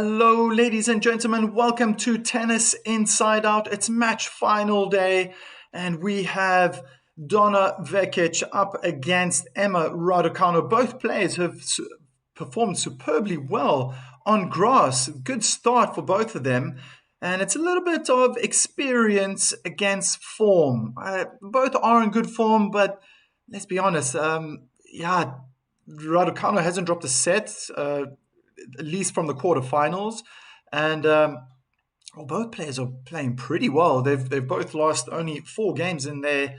Hello, ladies and gentlemen. Welcome to Tennis Inside Out. It's match final day, and we have Donna Vekic up against Emma Raducanu. Both players have performed superbly well on grass. Good start for both of them, and it's a little bit of experience against form. Both are in good form, but let's be honest. Raducanu hasn't dropped a set. At least from the quarterfinals, and both players are playing pretty well. They've both lost only 4 games in their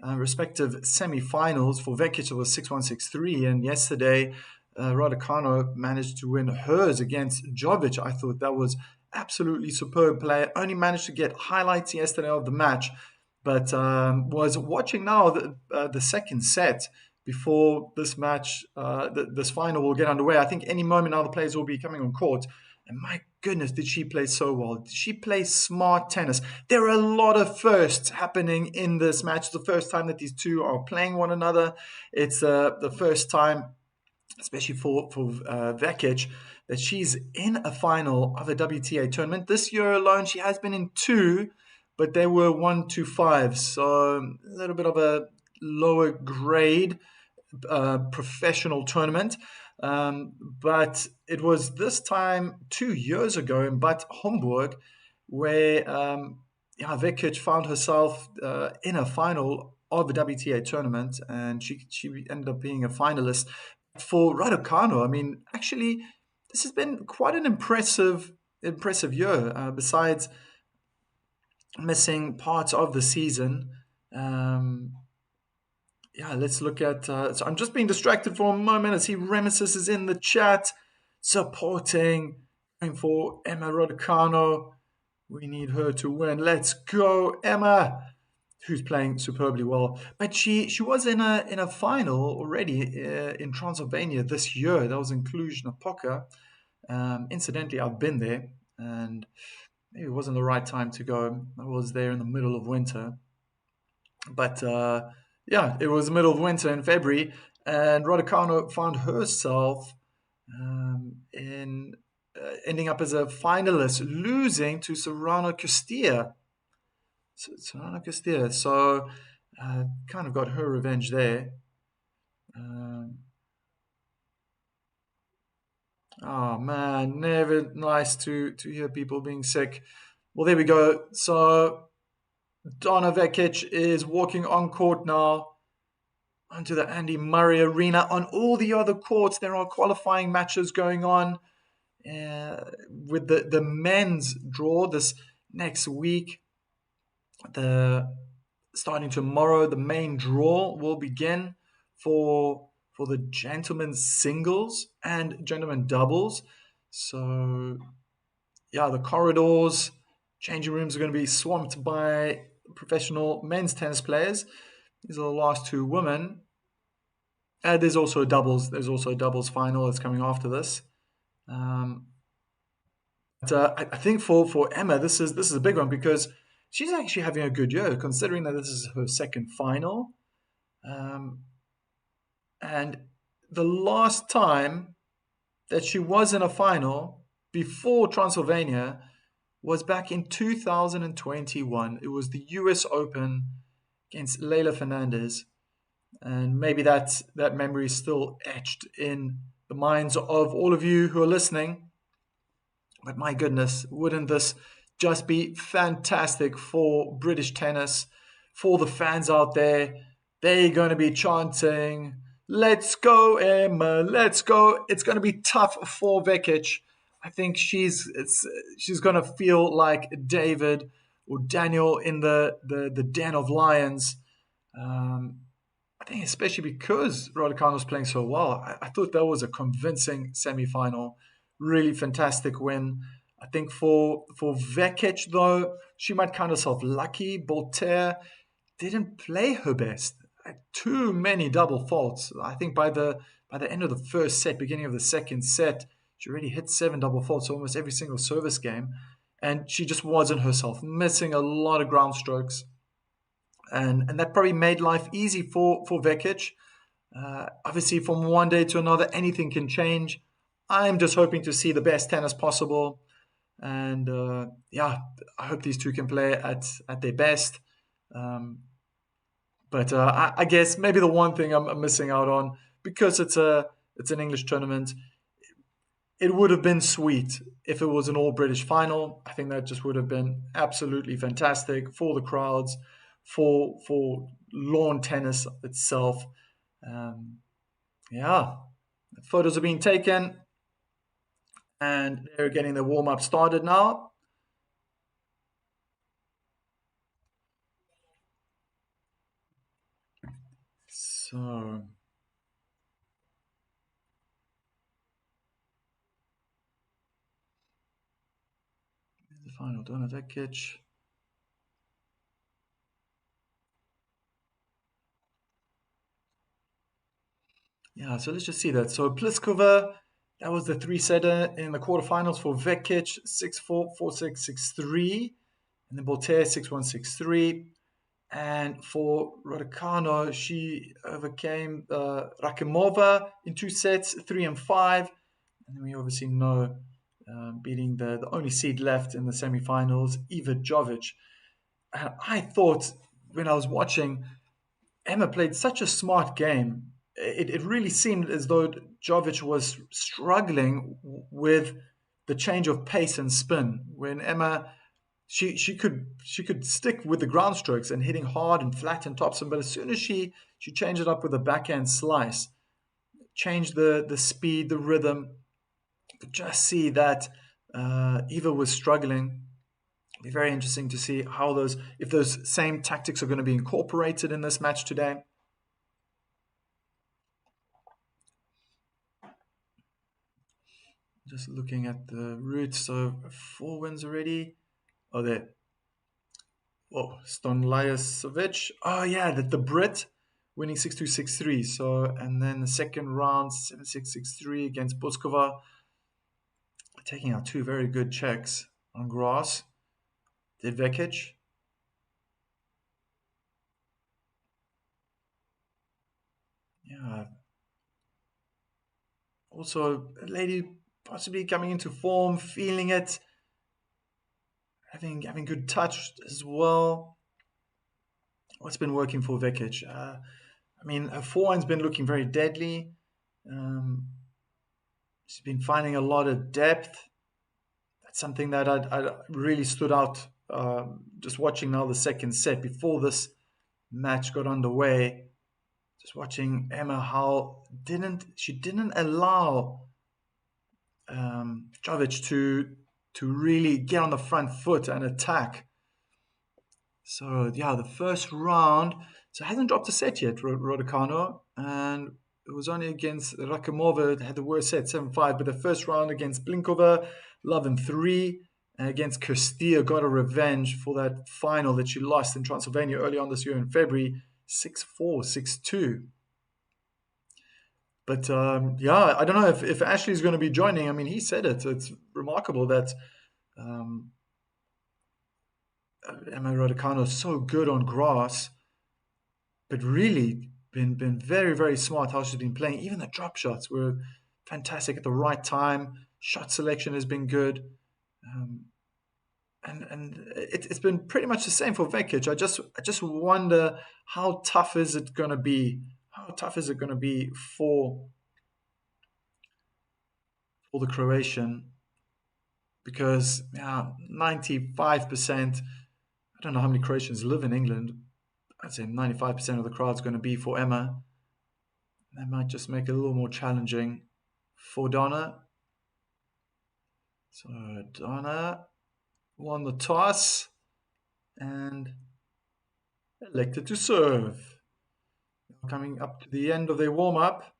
respective semi-finals. For Vekic, it was 6-1, 6-3, and yesterday Raducanu managed to win hers against Jovic. I thought that was absolutely superb play. Only managed to get highlights yesterday of the match, but was watching now the second set before this match, this final will get underway. I think any moment now the players will be coming on court. And my goodness, did she play so well? Did she play smart tennis? There are a lot of firsts happening in this match. It's the first time that these two are playing one another. It's the first time, especially for Vekic, that she's in a final of a WTA tournament. This year alone, she has been in 2, but they were 1-5. So a little bit of a lower grade professional tournament, but it was this time 2 years ago in Bad Homburg where Vekic found herself in a final of a WTA tournament, and she ended up being a finalist. For Raducanu, I mean, actually, this has been quite an impressive year. Besides missing parts of the season. Let's look at... so I'm just being distracted for a moment. I see Remesis is in the chat, supporting for Emma Raducanu. We need her to win. Let's go, Emma, who's playing superbly well. But she was in a final already in Transylvania this year. That was in Cluj-Napoca. Incidentally, I've been there, and maybe it wasn't the right time to go. I was there in the middle of winter. But... it was the middle of winter in February, and Raducanu found herself ending up as a finalist, losing to Serrano Castilla. So kind of got her revenge there. Oh man, never nice to hear people being sick. Well, there we go. So Donna Vekic is walking on court now onto the Andy Murray Arena. On all the other courts, there are qualifying matches going on with the men's draw this next week. Starting tomorrow, the main draw will begin for the gentlemen's singles and gentlemen doubles. So, the corridors, changing rooms are going to be swamped by professional men's tennis players. These are the last 2 women. There's also a doubles. There's also a doubles final that's coming after this. I think for Emma, this is a big one because she's actually having a good year, considering that this is her second final. And the last time that she was in a final before Transylvania was back in 2021. It was the US Open against Leylah Fernandez. And maybe that memory is still etched in the minds of all of you who are listening. But my goodness, wouldn't this just be fantastic for British tennis, for the fans out there? They're going to be chanting, "Let's go, Emma, let's go." It's going to be tough for Vekic. I think she's going to feel like David or Daniel in the den of lions. I think especially because Raducanu was playing so well. I thought that was a convincing semi-final. Really fantastic win. I think for Vekic, though, she might count herself lucky. Voltaire didn't play her best. Too many double faults. I think by the end of the first set, beginning of the second set, she already hit 7 double faults almost every single service game. And she just wasn't herself, missing a lot of ground strokes. And that probably made life easy for Vekic. Obviously, from one day to another, anything can change. I'm just hoping to see the best tennis possible. And yeah, I hope these two can play at their best. Um, but I guess maybe the one thing I'm missing out on, because it's an English tournament, it would have been sweet if it was an all British final. I think that just would have been absolutely fantastic for the crowds, for lawn tennis itself. Um, yeah, photos are being taken, and they're getting the warm up started now. So the final, Donna Vekic. Yeah, so let's just see that. So Pliskova, that was the three setter in the quarterfinals for Vekic, 6-4, 4-6, 6-3. And then Bolter, 6-1, 6-3. And for Raducanu, she overcame Rakimova in two sets, 3 and 5. And then we obviously know beating the only seed left in the semifinals, Iva Jovic. And I thought when I was watching, Emma played such a smart game. It really seemed as though Jovic was struggling with the change of pace and spin. When Emma, she could stick with the ground strokes and hitting hard and flat and topspin, but as soon as she changed it up with a backhand slice, changed the speed, the rhythm, you could just see that Eva was struggling. It'll be very interesting to see how those if those same tactics are going to be incorporated in this match today. Just looking at the routes, so 4 wins already. Oh, there. Oh, Stonlajovic. Oh, yeah, the Brit winning 6-2, 6-3. So, and then the second round, 7-6, 6-3 against Puskova, taking out two very good checks on grass. Did Vekic. Yeah. Also, a lady possibly coming into form, feeling it, having good touch as well. What's been working for Vekic? I mean, her forehand's been looking very deadly. Um, she's been finding a lot of depth. That's something that I really stood out just watching now the second set before this match got underway. Just watching Emma how didn't allow Jovic to really get on the front foot and attack. So yeah, the first round. So it hasn't dropped a set yet, Raducanu, and it was only against Rakimova that had the worst set, 7-5. But the first round against Blinkova, love in three, and against Castilla got a revenge for that final that she lost in Transylvania early on this year in February, 6-4, 6-2. But yeah, I don't know if Ashley's going to be joining. I mean, he said it. It's remarkable that um, Emma Raducanu is so good on grass, but really been very very smart how she's been playing. Even the drop shots were fantastic at the right time. Shot selection has been good, um, and it's been pretty much the same for Vekic. I just wonder how tough is it going to be? How tough is it going to be for the Croatian? Because yeah, 95%. I don't know how many Croatians live in England. I'd say 95% of the crowd's going to be for Emma. That might just make it a little more challenging for Donna. So Donna won the toss and elected to serve. Coming up to the end of their warm up.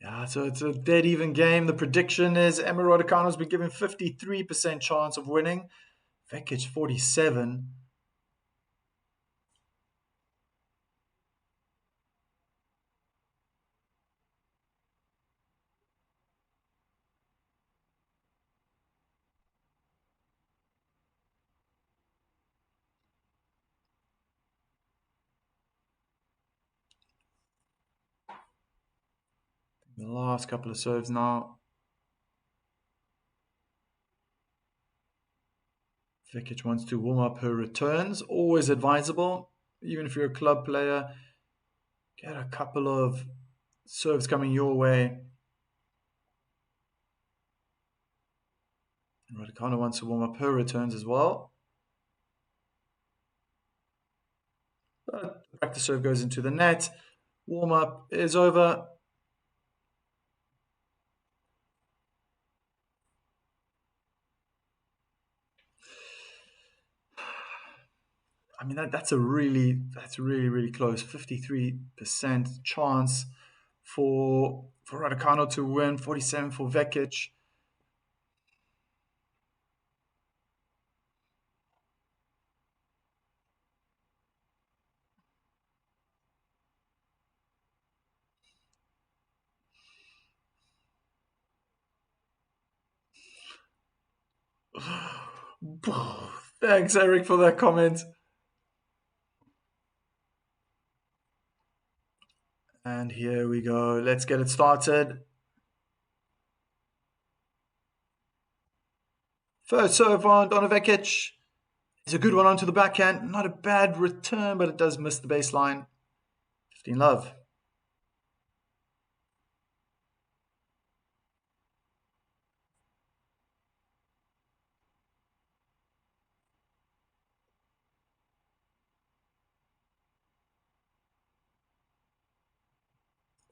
Yeah, so it's a dead even game. The prediction is Emma Raducanu's been given 53% chance of winning. Vekic 47. The last couple of serves now. Vekic wants to warm up her returns. Always advisable, even if you're a club player. Get a couple of serves coming your way. Raducanu wants to warm up her returns as well. But the practice serve goes into the net. Warm up is over. I mean that's really really close. 53% chance for Raducanu to win. 47 for Vekic. Thanks, Eric, for that comment. And here we go. Let's get it started. First serve on Vekic. It's a good one onto the backhand. Not a bad return, but it does miss the baseline. 15 love.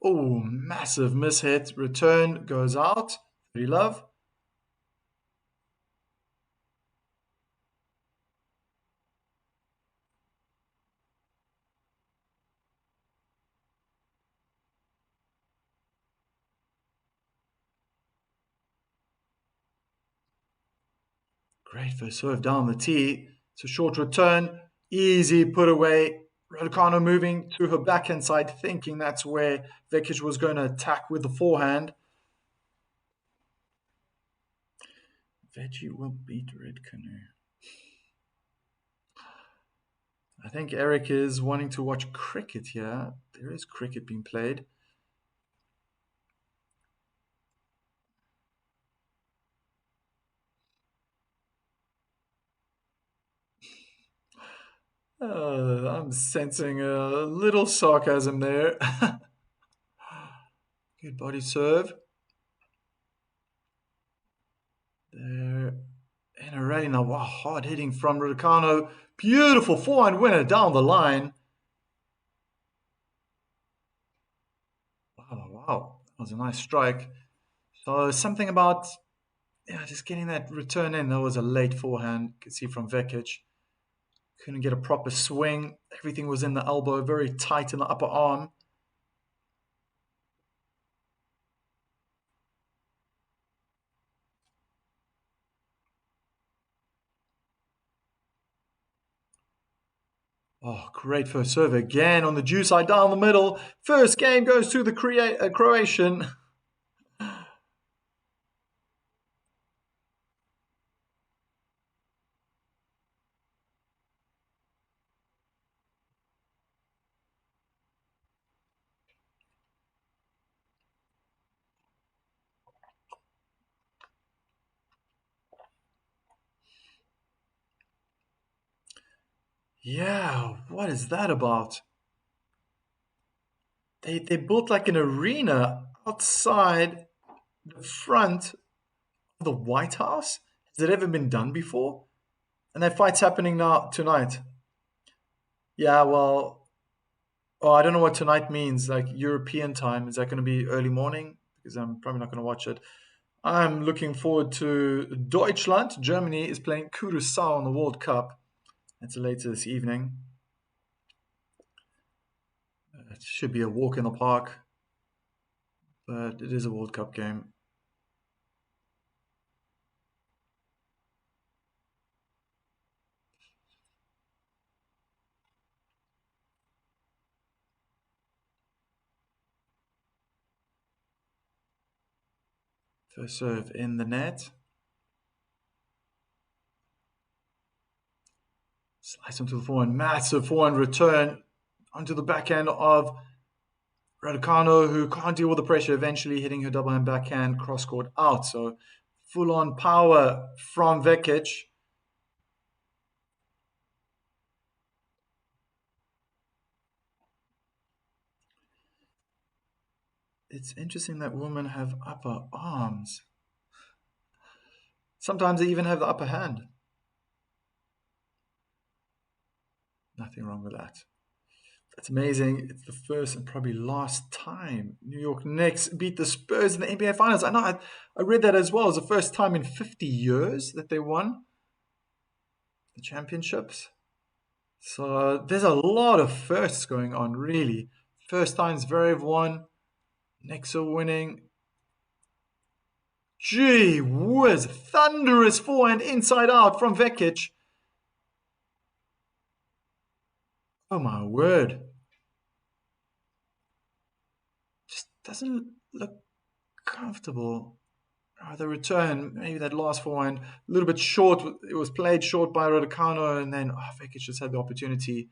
Oh, massive mishit. Return goes out. 30 love. Great first serve down the tee. It's a short return. Easy put away. Raducanu moving to her backhand side, thinking that's where Vekic was going to attack with the forehand. Veggie will beat Raducanu. I think Eric is wanting to watch cricket here. There is cricket being played. I'm sensing a little sarcasm there. Good body serve. There. In a rally now. Wow, hard hitting from Raducanu. Beautiful forehand winner down the line. Wow. That was a nice strike. So something about just getting that return in. That was a late forehand. You can see from Vekic. Couldn't get a proper swing. Everything was in the elbow, very tight in the upper arm. Oh, great first serve again on the Jew side down the middle. First game goes to the Croatian. Yeah, what is that about? They built like an arena outside the front of the White House. Has it ever been done before? And that fight's happening now tonight. Yeah, well, oh, I don't know what tonight means. Like European time, is that going to be early morning? Because I'm probably not going to watch it. I'm looking forward to Deutschland. Germany is playing Curacao in the World Cup. It's later this evening. It should be a walk in the park, but it is a World Cup game. First serve in the net. Slice onto the forehand. Massive forehand return onto the backhand of Raducanu, who can't deal with the pressure, eventually hitting her double hand backhand cross court out. So full on power from Vekic. It's interesting that women have upper arms. Sometimes they even have the upper hand. Nothing wrong with that. That's amazing. It's the first and probably last time New York Knicks beat the Spurs in the NBA Finals. I know I read that as well. It's the first time in 50 years that they won the championships. So there's a lot of firsts going on, really. First time Zverev won. Knicks are winning. Gee whiz. Thunderous forehand inside out from Vekic. Oh my word. Just doesn't look comfortable. The return, maybe that last forehand, a little bit short. It was played short by Raducanu, and then Vekic just had the opportunity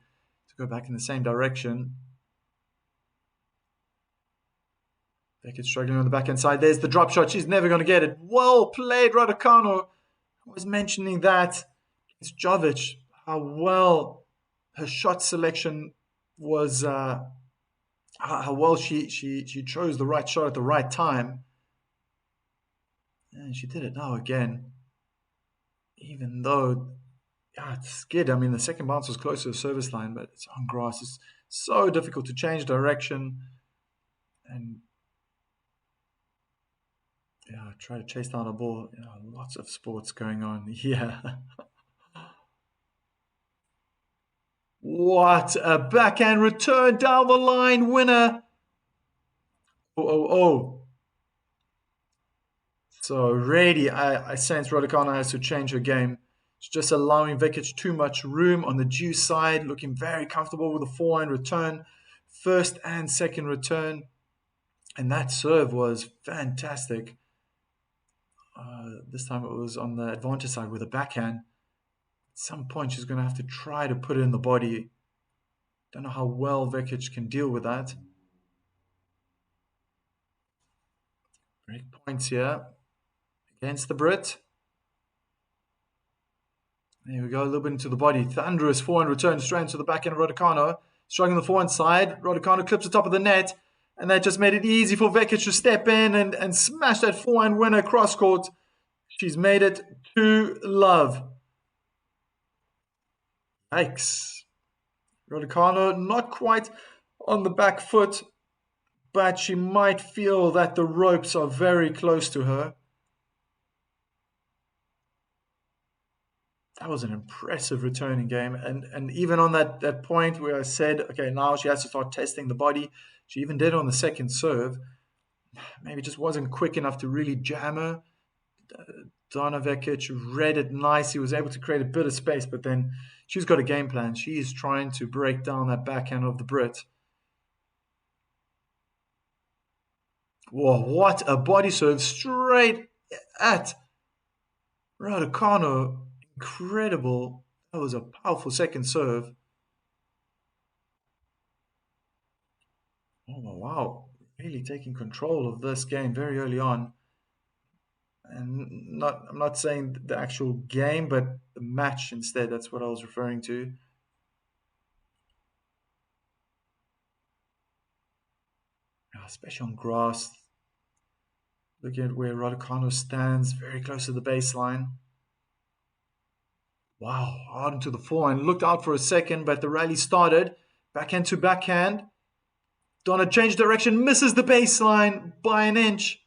to go back in the same direction. Vekic struggling on the backhand side. There's the drop shot. She's never going to get it. Well played, Raducanu. I was mentioning that. It's Jovic, how well her shot selection was, how well she chose the right shot at the right time. And she did it now again. Even though, it's good. I mean, the second bounce was close to the service line, but it's on grass. It's so difficult to change direction. And try to chase down a ball. Lots of sports going on. Yeah. What a backhand return down the line winner. Oh. So really, I sense Raducanu has to change her game. She's just allowing Vekic too much room on the due side, looking very comfortable with the forehand return, first and second return. And that serve was fantastic. This time it was on the advantage side with a backhand. At some point, she's going to have to try to put it in the body. Don't know how well Vekic can deal with that. Break points here against the Brit. There we go, a little bit into the body. Thunderous forehand return straight into the backhand of Raducanu. Struggling the forehand side. Raducanu clips the top of the net. And that just made it easy for Vekic to step in and smash that forehand winner cross court. She's made it to love. Yikes. Raducanu not quite on the back foot, but she might feel that the ropes are very close to her. That was an impressive returning game. And even on that point where I said, okay, now she has to start testing the body, she even did on the second serve. Maybe just wasn't quick enough to really jam her. Dana Vekic read it nicely, was able to create a bit of space, but then she's got a game plan. She's trying to break down that backhand of the Brit. Whoa, what a body serve straight at Raducanu. Incredible. That was a powerful second serve. Oh, wow. Really taking control of this game very early on. And I'm not saying the actual game, but the match instead. That's what I was referring to. Especially on grass. Looking at where Raducanu stands, very close to the baseline. Wow, hard into the forehand. Looked out for a second, but the rally started. Backhand to backhand. Donna changed direction, misses the baseline by an inch.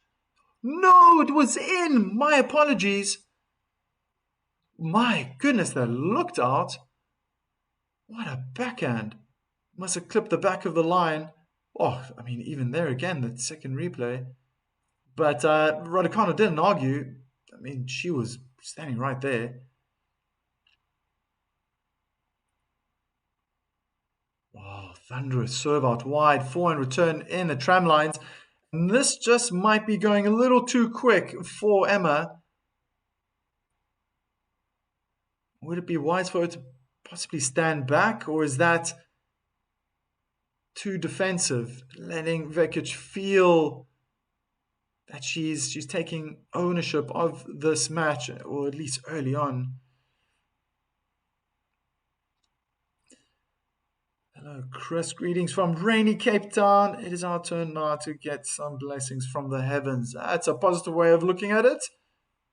No, it was in. My apologies. My goodness, that looked out. What a backhand. Must have clipped the back of the line. Oh, I mean, even there again, the second replay. But Raducanu didn't argue. I mean, she was standing right there. Wow, thunderous serve out wide, forehand return in the tram lines. And this just might be going a little too quick for Emma. Would it be wise for her to possibly stand back, or is that too defensive, letting Vekic feel that she's taking ownership of this match, or at least early on. Hello, Chris. Greetings from rainy Cape Town. It is our turn now to get some blessings from the heavens. That's a positive way of looking at it.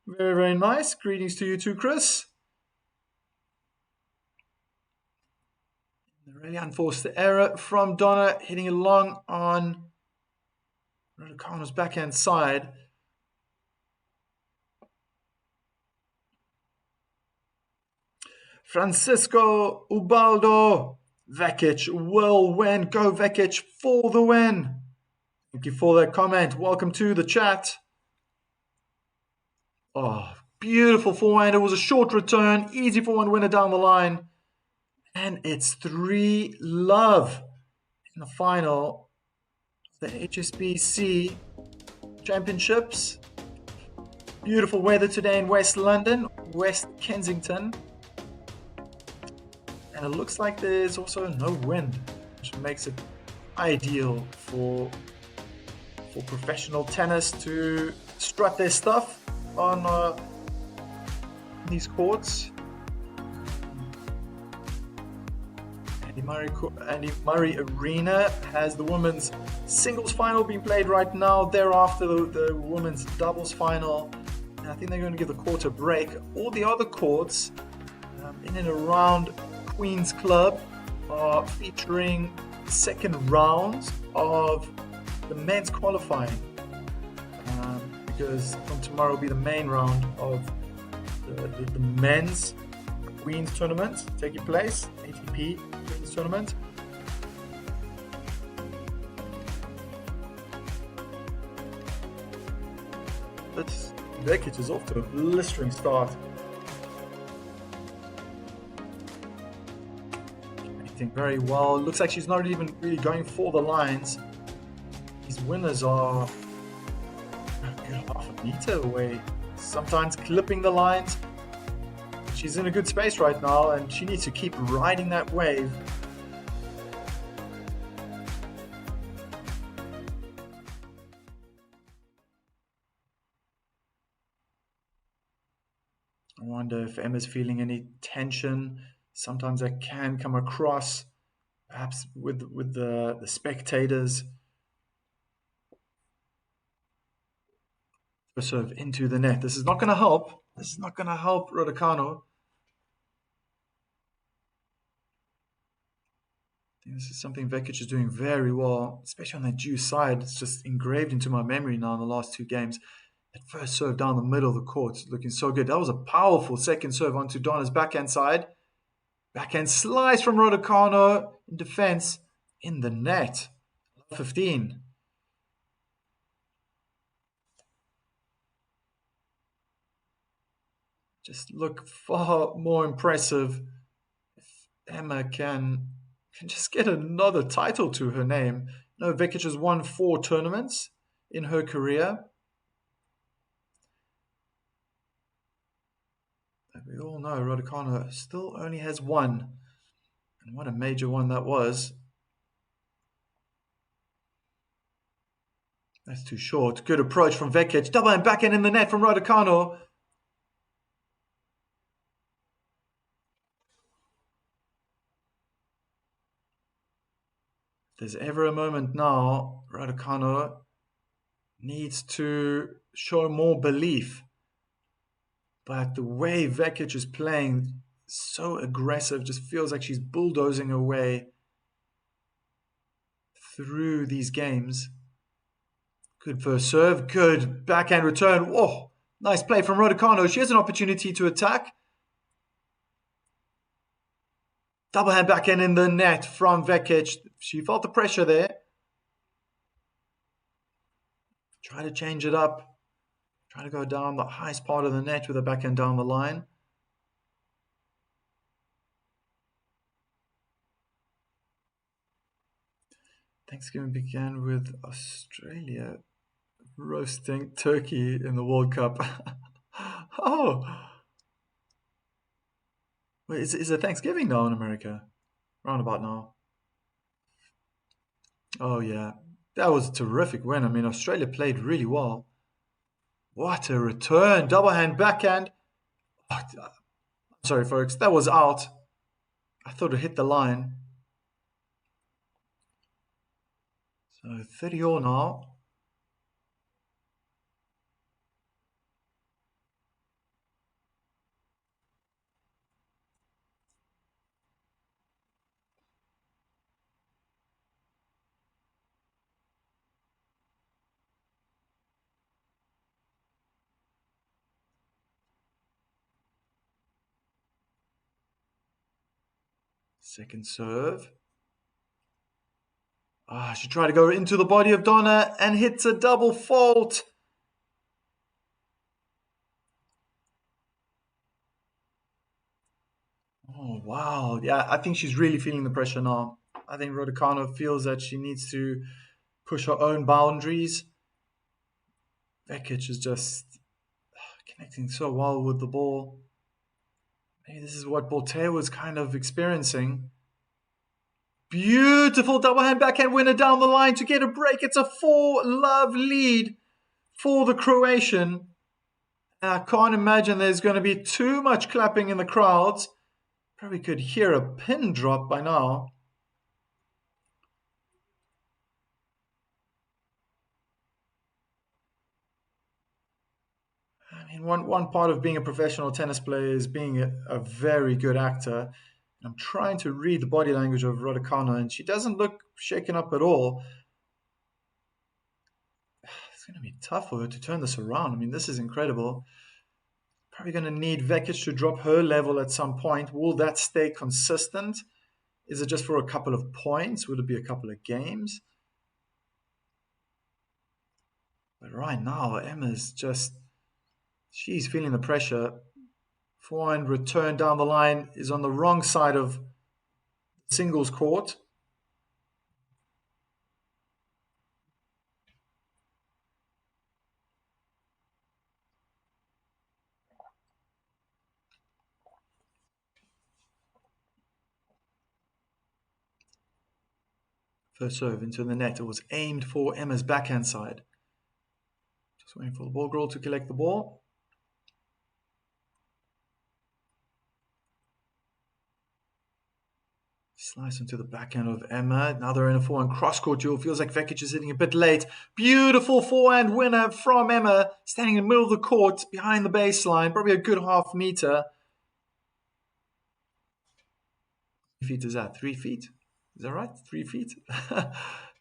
Very, very nice. Greetings to you too, Chris. The really unforced error from Donna, hitting along on Raducanu's backhand side. Francisco Ubaldo. Vekic will win. Go Vekic for the win. Thank you for that comment. Welcome to the chat. Oh, beautiful forehand. It was a short return. Easy forehand winner down the line. And it's 3-love in the final. The HSBC Championships. Beautiful weather today in West London, West Kensington. And it looks like there's also no wind, which makes it ideal for professional tennis to strut their stuff on these courts. Andy Murray Arena has the women's singles final being played right now. Thereafter, the women's doubles final. And I think they're going to give the court a break. All the other courts in and around Queen's Club are featuring second rounds of the men's qualifying, because from tomorrow will be the main round of the men's Queen's tournament taking place, ATP Queen's tournament. But Vekic is off to a blistering start. Acting very well. Looks like she's not even really going for the lines. These winners are a good half a meter away, sometimes clipping the lines. She's in a good space right now, and she needs to keep riding that wave. I wonder if Emma's feeling any tension. Sometimes that can come across, perhaps with the spectators. Serve into the net. This is not going to help. This is not going to help Raducanu. I think this is something Vekic is doing very well, especially on that due side. It's just engraved into my memory now in the last two games. That first serve down the middle of the court, looking so good. That was a powerful second serve onto Donna's backhand side. Backhand slice from Raducanu in defense in the net. 15. Just look far more impressive if Emma can just get another title to her name. No, Vekic has won 4 tournaments in her career. But we all know Raducanu still only has 1. And what a major one that was. That's too short. Good approach from Vekic. Double and backhand in the net from Raducanu. If there's ever a moment now, Raducanu needs to show more belief. But the way Vekic is playing, so aggressive, just feels like she's bulldozing her way through these games. Good first serve, good backhand return. Whoa, nice play from Raducanu. She has an opportunity to attack. Double hand backhand in the net from Vekic. She felt the pressure there. Try to change it up. Try to go down the highest part of the net with a backhand down the line. Thanksgiving began with Australia roasting turkey in the World Cup. Oh! Wait, is it Thanksgiving now in America? Round about now. Oh, yeah. That was a terrific win. I mean, Australia played really well. What a return. Double hand backhand. Oh, sorry, folks. That was out. I thought it hit the line. So 30 all now. Second serve. She tried to go into the body of Donna and hits a double fault. Oh, wow. Yeah, I think she's really feeling the pressure now. I think Raducanu feels that she needs to push her own boundaries. Vekic is just connecting so well with the ball. Maybe this is what Bortea was kind of experiencing. Beautiful double hand backhand winner down the line to get a break. It's a 4-love lead for the Croatian. And I can't imagine there's going to be too much clapping in the crowds. Probably could hear a pin drop by now. I mean, one part of being a professional tennis player is being a very good actor. I'm trying to read the body language of Raducanu, and she doesn't look shaken up at all. It's going to be tough for her to turn this around. I mean, this is incredible. Probably going to need Vekic to drop her level at some point. Will that stay consistent? Is it just for a couple of points? Would it be a couple of games? But right now, Emma's just, she's feeling the pressure. Forehand return down the line is on the wrong side of singles court. First serve into the net. It was aimed for Emma's backhand side. Just waiting for the ball girl to collect the ball. Slice into the backhand of Emma. Now they're in a forehand cross-court duel. Feels like Vekic is hitting a bit late. Beautiful forehand winner from Emma. Standing in the middle of the court, behind the baseline. Probably a good half meter. 3 feet is that? 3 feet? Is that right? 3 feet?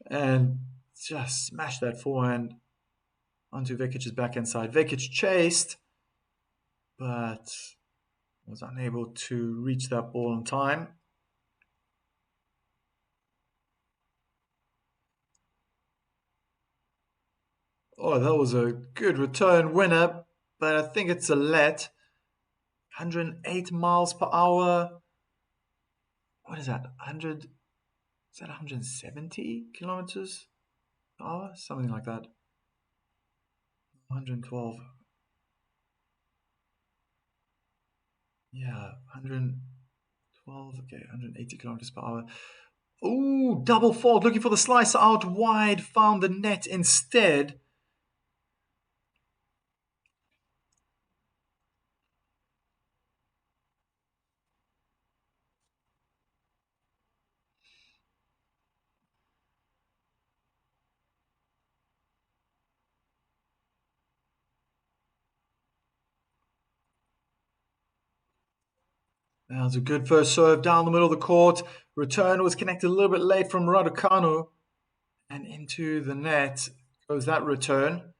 And just smash that forehand onto Vekic's backhand side. Vekic chased, but was unable to reach that ball in time. Oh, that was a good return winner, but I think it's a let. 108 miles per hour. What is that? 100? Is that 170 kilometers per hour? Something like that. 112. Yeah, 112. Okay, 180 kilometers per hour. Ooh, double fault. Looking for the slice out wide. Found the net instead. That was a good first serve down the middle of the court. Return was connected a little bit late from Raducanu. And into the net goes that return.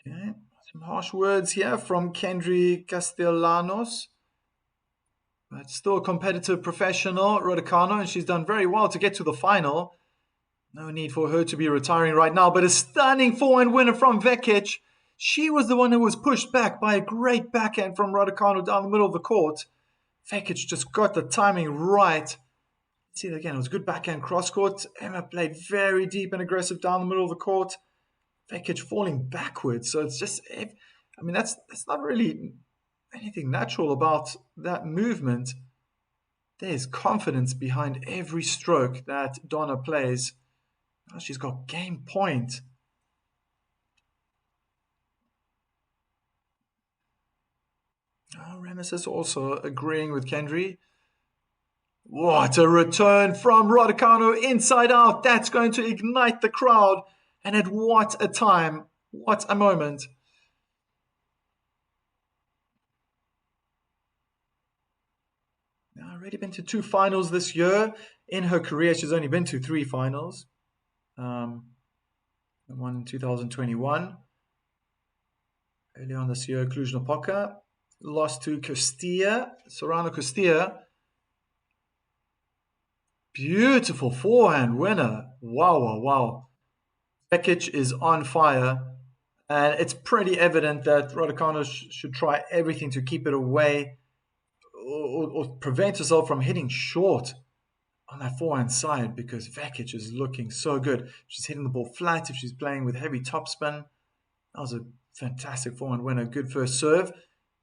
Okay, some harsh words here from Kendry Castellanos. But still a competitive professional, Raducanu, and she's done very well to get to the final. No need for her to be retiring right now, but a stunning forehand winner from Vekic. She was the one who was pushed back by a great backhand from Raducanu down the middle of the court. Vekic just got the timing right. See it again, it was good backhand cross court. Emma played very deep and aggressive down the middle of the court. Vekic falling backwards, so it's just, I mean, that's not really anything natural about that movement. There's confidence behind every stroke that Donna plays. Oh, she's got game point. Oh, Remus is also agreeing with Kendry. What a return from Raducanu inside out. That's going to ignite the crowd. And at what a time. What a moment. Now, already been to 2 finals this year. In her career, she's only been to 3 finals. One in 2021. Earlier on this year, Cluj-Napoca. Lost to Castilla, Sorano Castilla. Beautiful forehand winner. Wow, wow, wow. Vekic is on fire. And it's pretty evident that Raducanu should try everything to keep it away or prevent herself from hitting short on that forehand side, because Vekic is looking so good. She's hitting the ball flat if she's playing with heavy topspin. That was a fantastic forehand winner. Good first serve.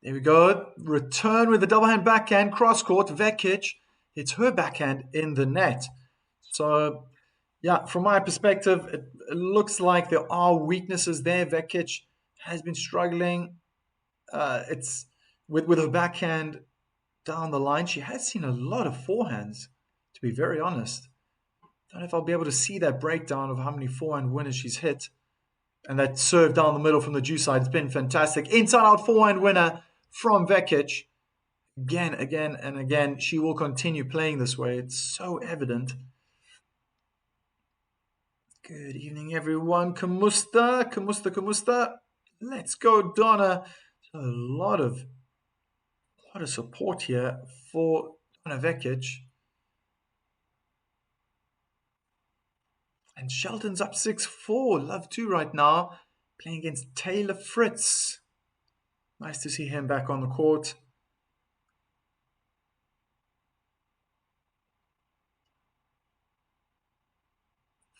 There we go. Return with the double hand backhand. Cross court. Vekic hits her backhand in the net. So, yeah, from my perspective, it looks like there are weaknesses there. Vekic has been struggling. It's with her backhand down the line. She has seen a lot of forehands, to be very honest. Don't know if I'll be able to see that breakdown of how many forehand winners she's hit. And that serve down the middle from the Jew side has been fantastic. Inside out forehand winner from Vekic. Again, and again. She will continue playing this way. It's so evident. Good evening, everyone. Kamusta. Let's go, Donna. A lot of support here for Donna Vekic. And Sheldon's up 6-4. Love 2 right now. Playing against Taylor Fritz. Nice to see him back on the court.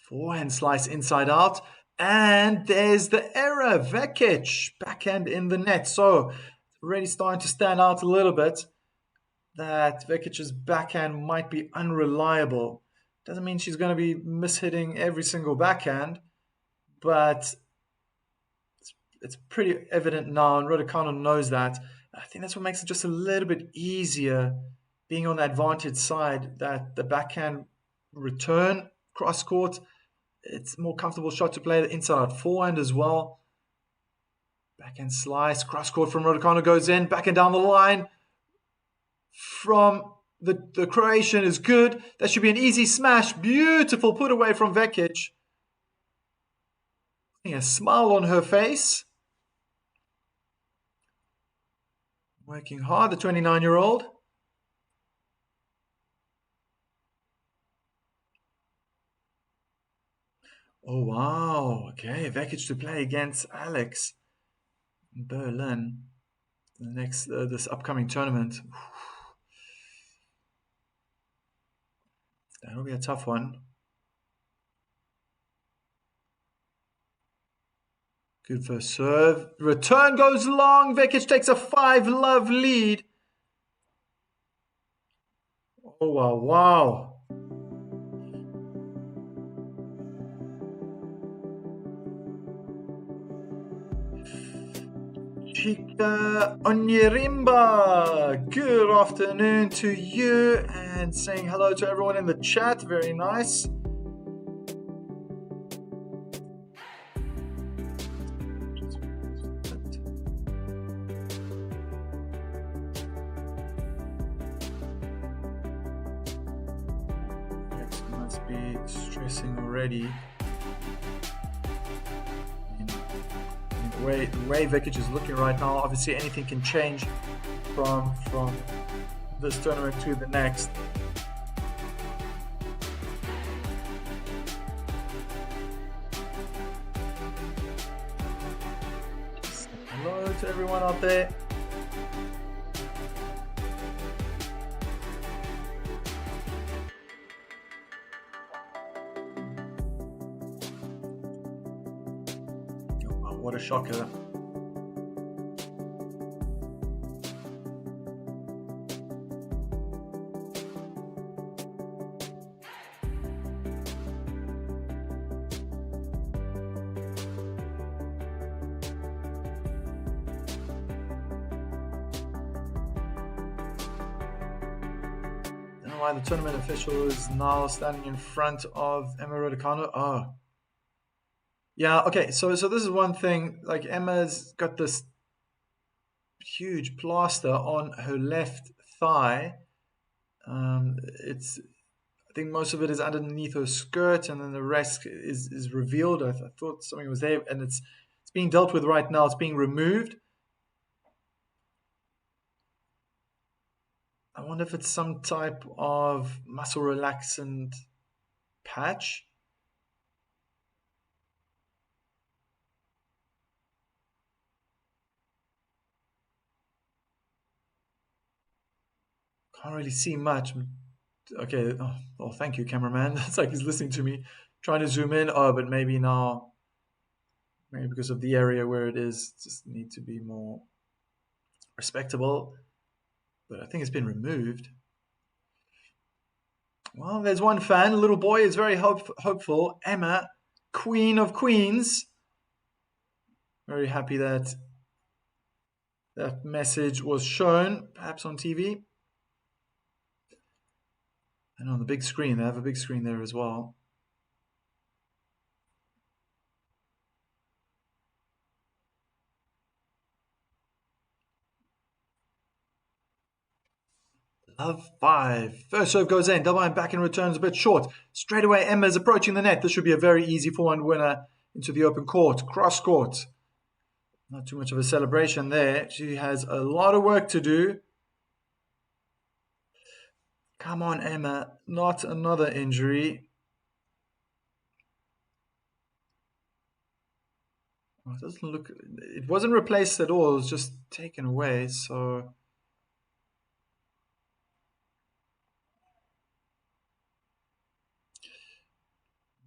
Forehand slice inside out. And there's the error. Vekic. Backhand in the net. So it's already starting to stand out a little bit that Vekic's backhand might be unreliable. Doesn't mean she's going to be mishitting every single backhand, but it's pretty evident now, and Raducanu knows that. I think that's what makes it just a little bit easier being on the advantage side, that the backhand return cross court, it's a more comfortable shot to play. The inside out forehand as well. Backhand slice, cross court from Raducanu goes in, backhand down the line from the Croatian is good. That should be an easy smash. Beautiful put away from Vekic. A smile on her face. Working hard, the 29-year-old. Oh, wow. Okay, Vekic to play against Alex in Berlin. This upcoming tournament. That'll be a tough one. Good first serve. Return goes long. Vekic takes a 5-love lead. Oh, wow, wow. Chica Onyerimba, good afternoon to you, and saying hello to everyone in the chat. Very nice. Must be stressing already. The way Vekic is looking right now, obviously anything can change from this tournament to the next. Hello to everyone out there. What a shocker. know why the tournament official is now standing in front of Emma Raducanu. Oh. Yeah, okay, so this is one thing. Like, Emma's got this huge plaster on her left thigh. It's I think most of it is underneath her skirt, and then the rest is revealed. I thought something was there, and it's being dealt with right now. It's being removed. I wonder if it's some type of muscle relaxant patch. Can't really see much. Okay. Oh, thank you, cameraman. It's like he's listening to me, trying to zoom in. Oh, but maybe now, maybe because of the area where it is, just need to be more respectable. But I think it's been removed. Well, there's one fan. Little boy is very hopeful. Emma, Queen of Queens. Very happy that that message was shown, perhaps on TV. And on the big screen, they have a big screen there as well. Love 5. First serve goes in. Double line back and returns a bit short. Straight away, Emma's approaching the net. This should be a very easy forehand winner into the open court. Cross court. Not too much of a celebration there. She has a lot of work to do. Come on, Emma. Not another injury. It doesn't look... It wasn't replaced at all. It was just taken away, so...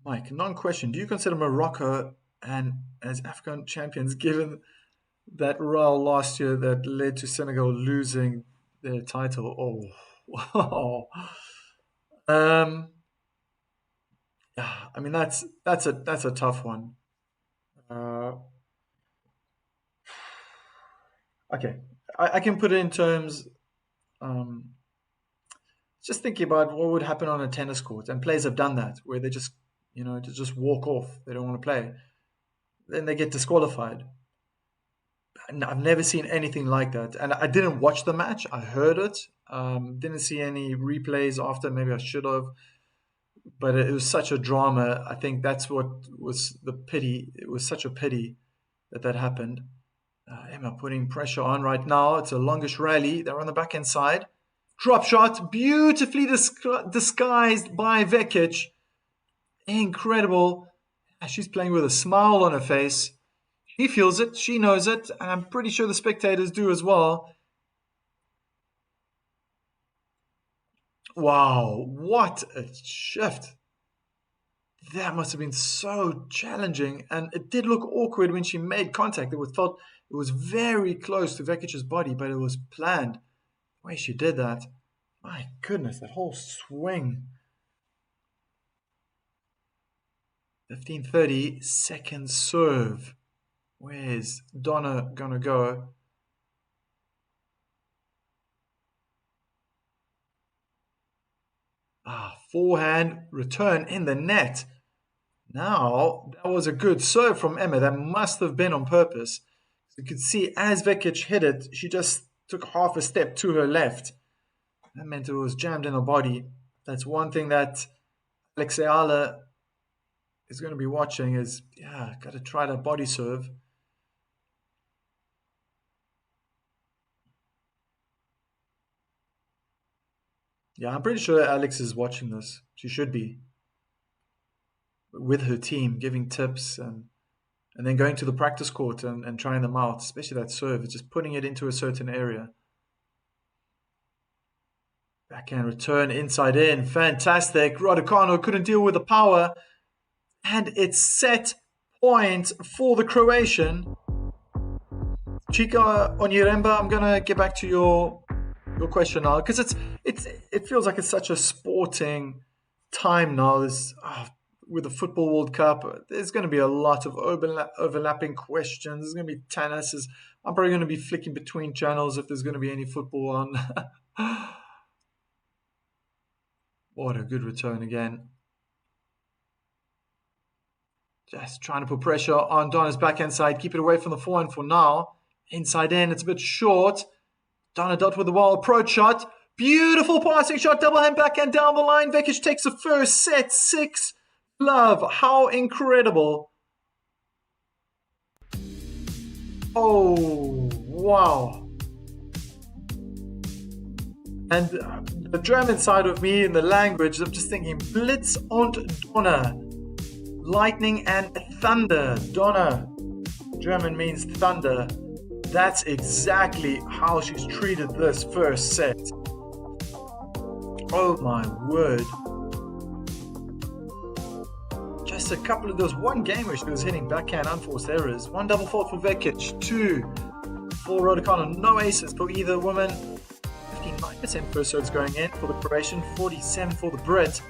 Mike, non-question. Do you consider Morocco and as African champions, given that row last year that led to Senegal losing their title? Oh, wow. Yeah, I mean that's a tough one. Uh, okay, I can put it in terms. Um, just thinking about what would happen on a tennis court, and players have done that, where they just just walk off. They don't want to play. Then they get disqualified. And I've never seen anything like that. And I didn't watch the match. I heard it. Didn't see any replays after. Maybe I should have. But it was such a drama. I think that's what was the pity. It was such a pity that that happened. Emma putting pressure on right now. It's a longish rally. They're on the backhand side. Drop shot. Beautifully disguised by Vekic. Incredible. She's playing with a smile on her face. She feels it. She knows it. And I'm pretty sure the spectators do as well. Wow. What a shift. That must have been so challenging. And it did look awkward when she made contact. It felt it was very close to Vekic's body, but it was planned. The way she did that. My goodness, that whole swing. 15:30, second serve. Where's Donna gonna go? Forehand return in the net. Now, that was a good serve from Emma. That must have been on purpose. You could see as Vekic hit it, she just took half a step to her left. That meant it was jammed in her body. That's one thing that Alex Ayala is going to be watching is, got to try that body serve. Yeah, I'm pretty sure Alex is watching this. She should be. With her team, giving tips and then going to the practice court and trying them out, especially that serve. It's just putting it into a certain area. Backhand return inside in. Fantastic. Raducanu couldn't deal with the power. And it's set point for the Croatian. Chica Onyiremba, I'm going to get back to your question now, because it feels like it's such a sporting time now. With the Football World Cup, there's going to be a lot of overlapping questions. There's going to be tennis. I'm probably going to be flicking between channels if there's going to be any football on. What a good return again. Just trying to put pressure on Donna's backhand side. Keep it away from the forehand for now. Inside in, it's a bit short. Donna Dot with the wall approach shot. Beautiful passing shot. Double hand backhand down the line. Vekic takes the first set. 6 love. How incredible. Oh, wow. And the German side of me in the language, I'm just thinking Blitz und Donner. Lightning and thunder. Donner. German means thunder. That's exactly how she's treated this first set. Oh my word. Just a couple of those, one game where she was hitting backhand unforced errors. 1 double fault for Vekic, 2 for Raducanu. No aces for either woman. 59% first serves going in for the Croatian, 47 for the Brit.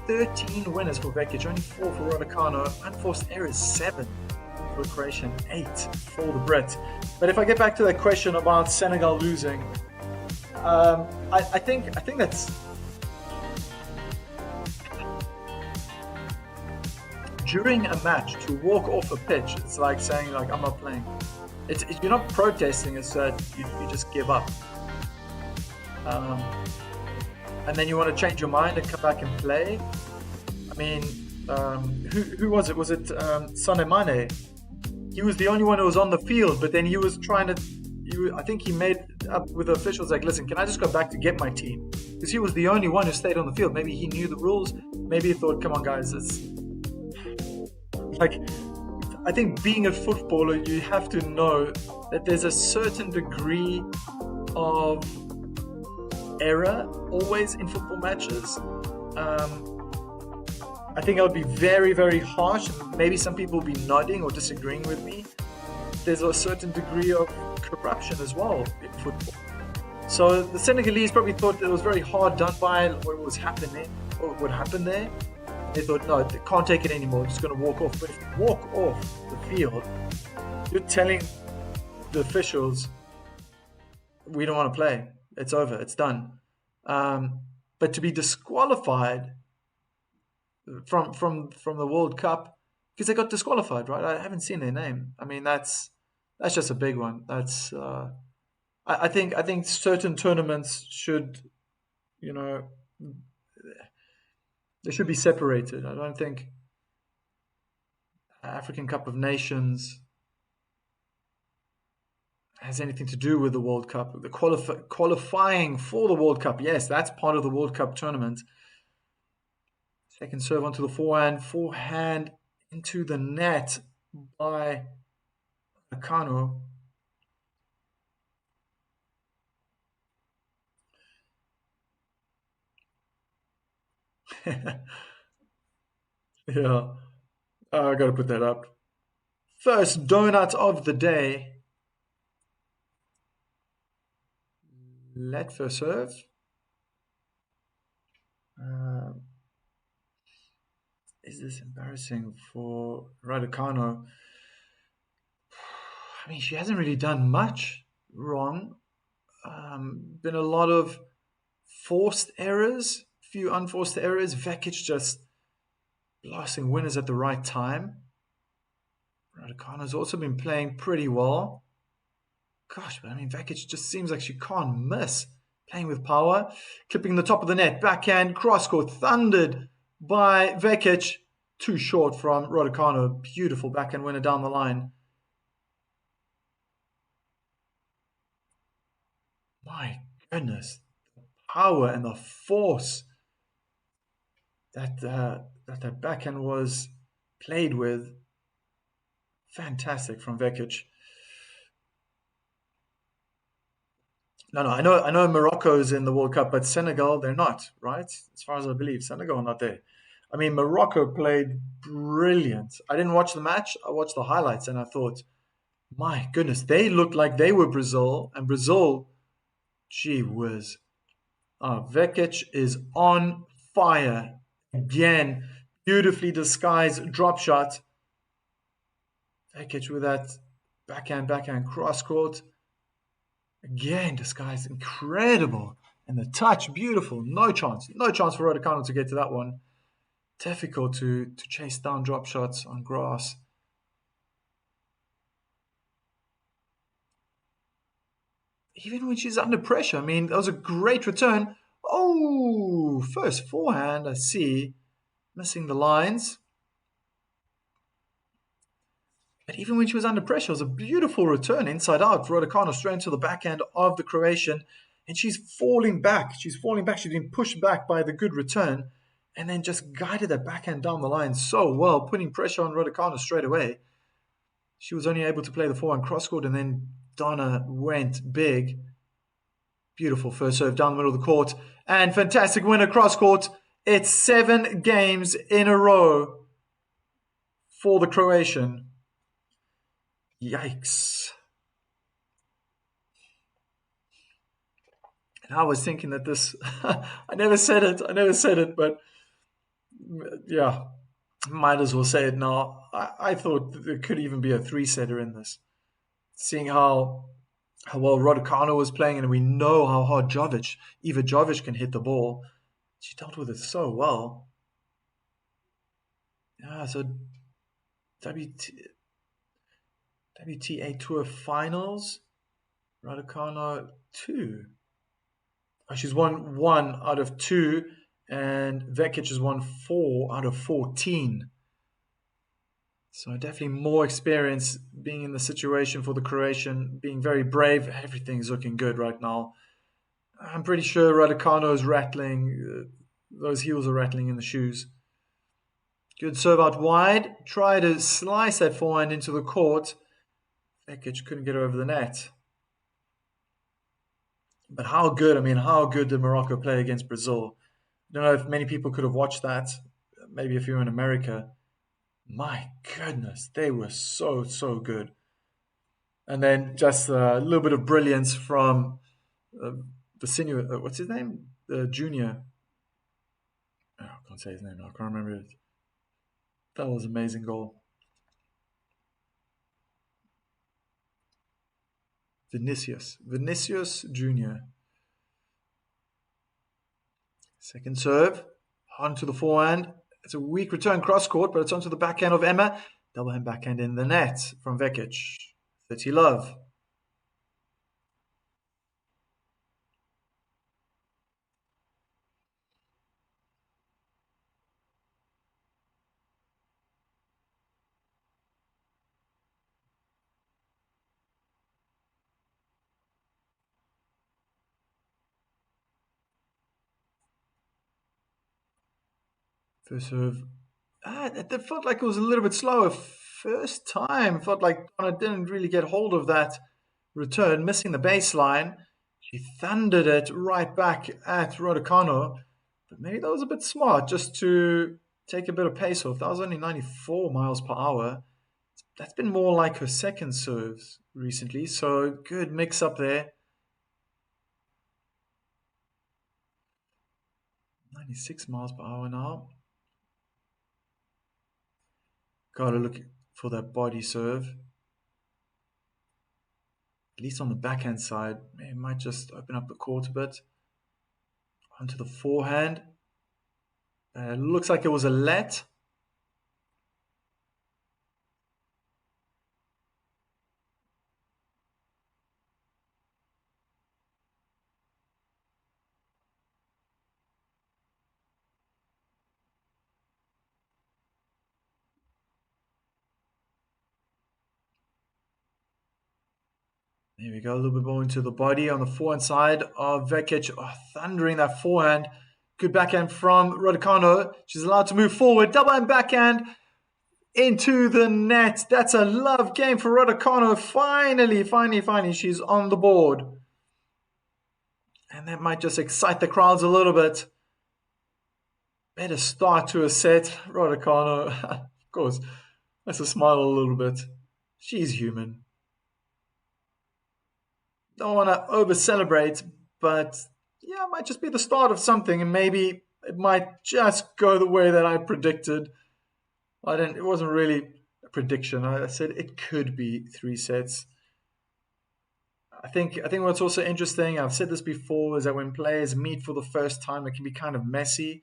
13 winners for Vekic, only 4 for Raducanu. Unforced errors 7 for the Croatian, 8 for the Brit. But if I get back to that question about Senegal losing, I think that's during a match to walk off a pitch. It's like saying like I'm not playing. You're not protesting. It's that you just give up. And then you want to change your mind and come back and play. I mean, who was it? Was it Sané Mane? He was the only one who was on the field, but then he was trying to. I think he made up with the officials like, listen, can I just go back to get my team? Because he was the only one who stayed on the field. Maybe he knew the rules. Maybe he thought, come on, guys, it's like. I think being a footballer, you have to know that there's a certain degree of error always in football matches. I think I would be very, very harsh. Maybe some people will be nodding or disagreeing with me. There's a certain degree of corruption as well in football. So the Senegalese probably thought it was very hard done by what was happening, or what happened there. They thought, no, they can't take it anymore. I'm just going to walk off. But if you walk off the field, you're telling the officials, we don't want to play. It's over. It's done. But to be disqualified from the World Cup because they got disqualified, right? I haven't seen their name. I mean, that's just a big one. That's I think certain tournaments should, they should be separated. I don't think African Cup of Nations has anything to do with the World Cup. The qualifying for the World Cup, yes, that's part of the World Cup tournament. Second serve onto the forehand into the net by Raducanu. Yeah, I got to put that up. First donut of the day. Let first serve. Is this embarrassing for Raducanu? I mean, she hasn't really done much wrong. Been a lot of forced errors, few unforced errors. Vekic just blasting winners at the right time. Raducanu's also been playing pretty well. Gosh, but I mean, Vekic just seems like she can't miss. Playing with power, clipping the top of the net, backhand, cross-court, thundered by Vekic. Too short from Raducanu. Beautiful backhand winner down the line. My goodness, the power and the force that that backhand was played with. Fantastic from Vekic. No, I know Morocco's in the World Cup, but Senegal, they're not, right? As far as I believe, Senegal are not there. I mean, Morocco played brilliant. I didn't watch the match. I watched the highlights, and I thought, my goodness, they looked like they were Brazil, and Brazil, gee whiz. Vekic is on fire. Again, beautifully disguised drop shot. Vekic with that backhand cross court. Again, disguised, incredible. And the touch, beautiful. No chance. No chance for Raducanu to get to that one. Difficult to chase down drop shots on grass. Even when she's under pressure. I mean, that was a great return. Oh, first forehand, I see. Missing the lines. But even when she was under pressure, it was a beautiful return inside out for Raducanu straight into the backhand of the Croatian. And she's falling back. She's falling back. She's been pushed back by the good return. And then just guided that backhand down the line so well, putting pressure on Raducanu straight away. She was only able to play the forehand cross-court, and then Donna went big. Beautiful first serve down the middle of the court. And fantastic win across court. It's 7 games in a row for the Croatian. Yikes. And I was thinking that this... I never said it, but yeah, might as well say it now. I thought there could even be a 3-setter in this. Seeing how well Raducanu was playing, and we know how hard Iva Jovic can hit the ball. She dealt with it so well. Yeah, so WTA Tour Finals, Raducanu 2. Oh, she's won 1 out of 2, and Vekic has won 4 out of 14. So definitely more experience being in the situation for the Croatian, being very brave. Everything's looking good right now. I'm pretty sure Raducanu is rattling. Those heels are rattling in the shoes. Good serve out wide. Try to slice that forehand into the court. Vekic couldn't get over the net. But how good did Morocco play against Brazil? I don't know if many people could have watched that. Maybe if you're in America. My goodness, they were so good. And then just a little bit of brilliance from the senior, what's his name? The junior. Oh, I can't say his name now. I can't remember it. That was an amazing goal. Vinicius Junior. Second serve, onto the forehand. It's a weak return cross court, but it's onto the backhand of Emma. Double hand backhand in the net from Vekic. 30 love. First serve. It felt like it was a little bit slower. First time, felt like Donna didn't really get hold of that return, missing the baseline. She thundered it right back at Raducanu. But maybe that was a bit smart, just to take a bit of pace off. That was only 94 miles per hour. That's been more like her second serves recently. So good mix up there. 96 miles per hour now. Gotta look for that body serve. At least on the backhand side. It might just open up the court a bit. Onto the forehand. Looks like it was a let. There we go, a little bit more into the body on the forehand side of Vekic. Oh, thundering that forehand. Good backhand from Raducanu. She's allowed to move forward. Double hand backhand into the net. That's a love game for Raducanu. Finally, she's on the board. And that might just excite the crowds a little bit. Better start to a set. Raducanu, of course, has to smile a little bit. She's human. Don't want to over celebrate, but yeah, it might just be the start of something, and maybe it might just go the way that I predicted. It wasn't really a prediction. I said it could be 3 sets. I think what's also interesting, I've said this before, is that when players meet for the first time, it can be kind of messy.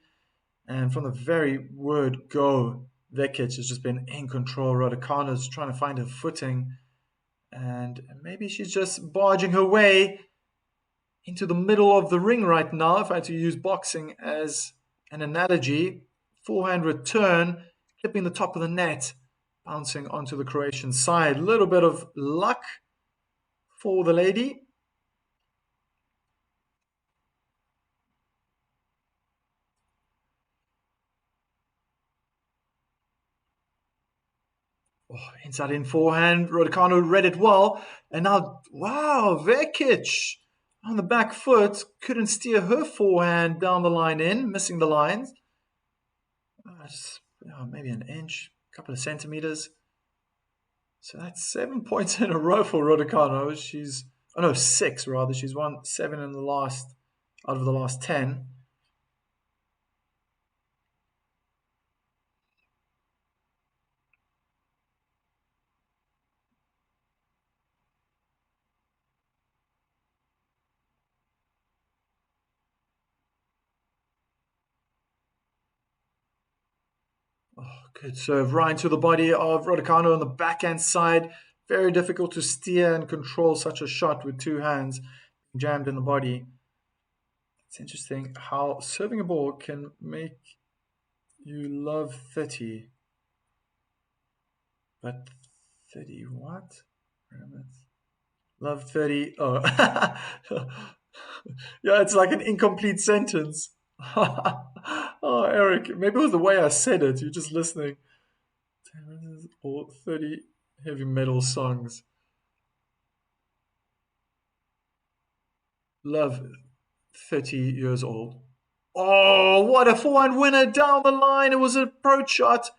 And from the very word go, Vekic has just been in control. Raducanu's trying to find her footing, and maybe she's just barging her way into the middle of the ring right now. If I had to use boxing as an analogy, forehand return, clipping the top of the net, bouncing onto the Croatian side. A little bit of luck for the lady. Oh, inside in forehand, Raducanu read it well. And now, wow, Vekic on the back foot couldn't steer her forehand down the line in, missing the lines. Maybe an inch, a couple of centimeters. So that's 7 points in a row for Raducanu. Oh no, six rather. She's won seven in the last, out of the last 10. Oh, good serve right into the body of Raducanu on the backhand side. Very difficult to steer and control such a shot with two hands jammed in the body. It's interesting how serving a ball can make you love 30. But 30 what? Love 30. Oh. Yeah, it's like an incomplete sentence. Oh, Eric, maybe it was the way I said it. You're just listening. Or 30 heavy metal songs. Love 30 years old. Oh, what a forehand winner down the line. It was an approach shot.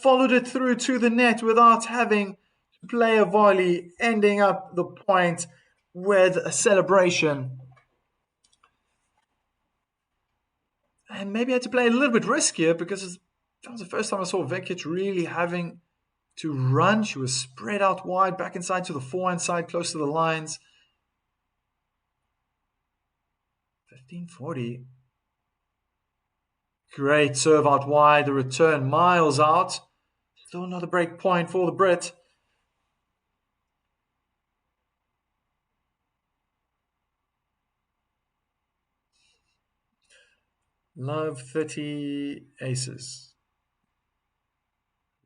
Followed it through to the net without having to play a volley, ending up the point with a celebration. And maybe I had to play a little bit riskier because that was the first time I saw Vekic really having to run. She was spread out wide, back inside to the forehand side, close to the lines. 1540. Great serve out wide, the return miles out. Still another break point for the Brit. Love 30 aces.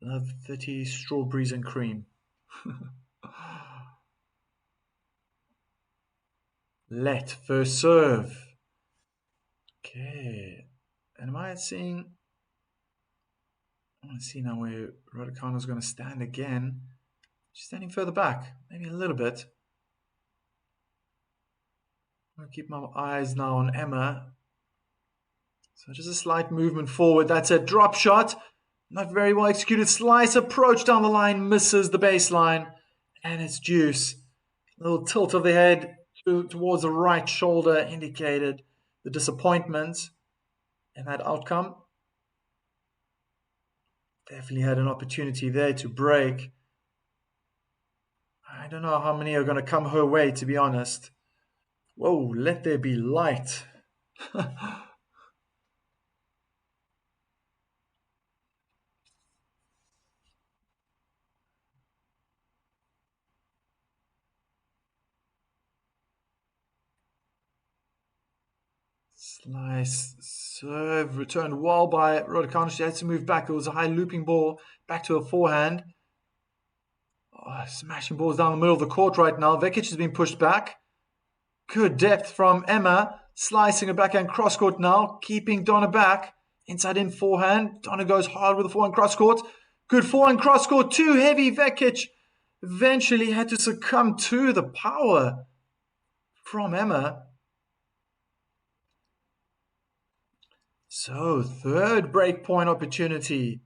Love 30 strawberries and cream. Let first serve. Okay. And am I seeing... I want to see now where Raducanu's going to stand again. She's standing further back, maybe a little bit. I'm going to keep my eyes now on Emma. So just a slight movement forward. That's a drop shot. Not very well executed. Slice approach down the line. Misses the baseline. And it's deuce. A little tilt of the head towards the right shoulder indicated the disappointment in that outcome. Definitely had an opportunity there to break. I don't know how many are going to come her way, to be honest. Whoa, let there be light. Slice, serve, returned well by Raducanu. She had to move back. It was a high looping ball back to her forehand. Oh, smashing balls down the middle of the court right now. Vekic has been pushed back. Good depth from Emma. Slicing a backhand cross court now. Keeping Donna back. Inside in forehand. Donna goes hard with the forehand cross court. Good forehand cross court. Too heavy. Vekic eventually had to succumb to the power from Emma. So, third breakpoint opportunity.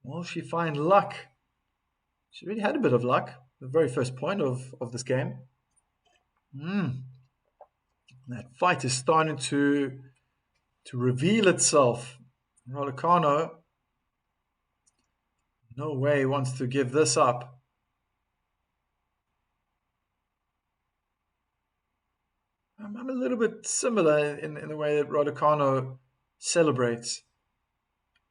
Will she find luck? She really had a bit of luck. The very first point of this game. That fight is starting to reveal itself. Raducanu, no way wants to give this up. I'm a little bit similar in the way that Raducanu celebrates.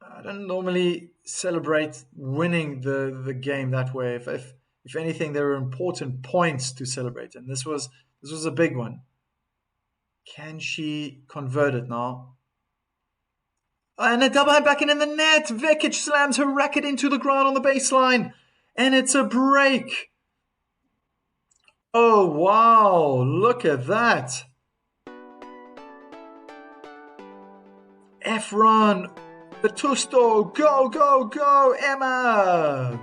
I don't normally celebrate winning the game that way. If anything, there are important points to celebrate, and this was a big one. Can she convert it now? And a double hand back in the net. Vekic slams her racket into the ground on the baseline, and it's a break. Oh wow! Look at that. Efron, the Tusto, go, go, go, Emma!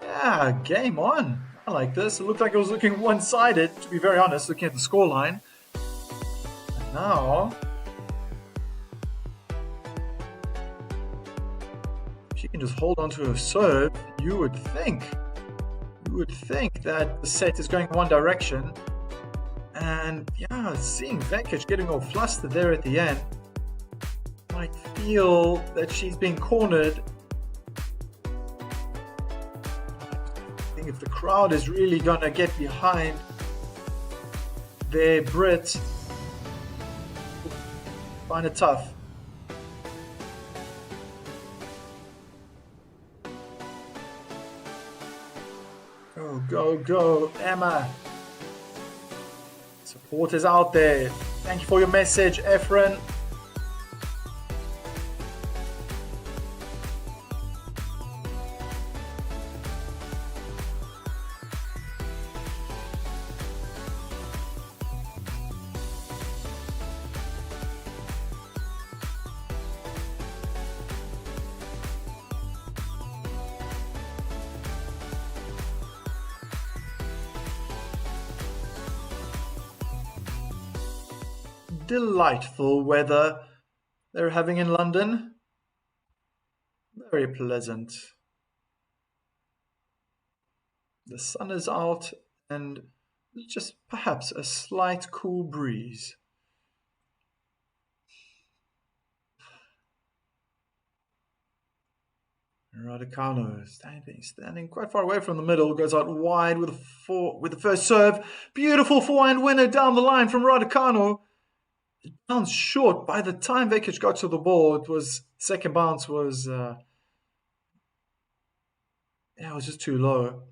Yeah, game on. I like this. It looked like it was looking one-sided, to be very honest, looking at the scoreline. And now, she can just hold on to her serve. You would think that the set is going one direction. And yeah, seeing Vekic getting all flustered there at the end, might feel that she's being cornered. I think if the crowd is really gonna get behind their Brit, find it tough. Go, go, go, Emma. Support is out there. Thank you for your message, Efren. Delightful weather they're having in London. Very pleasant. The sun is out and just perhaps a slight cool breeze. Raducanu standing quite far away from the middle, goes out wide with the first serve. Beautiful forehand winner down the line from Raducanu. It bounced short. By the time Vekic got to the ball, it was second bounce was it was just too low.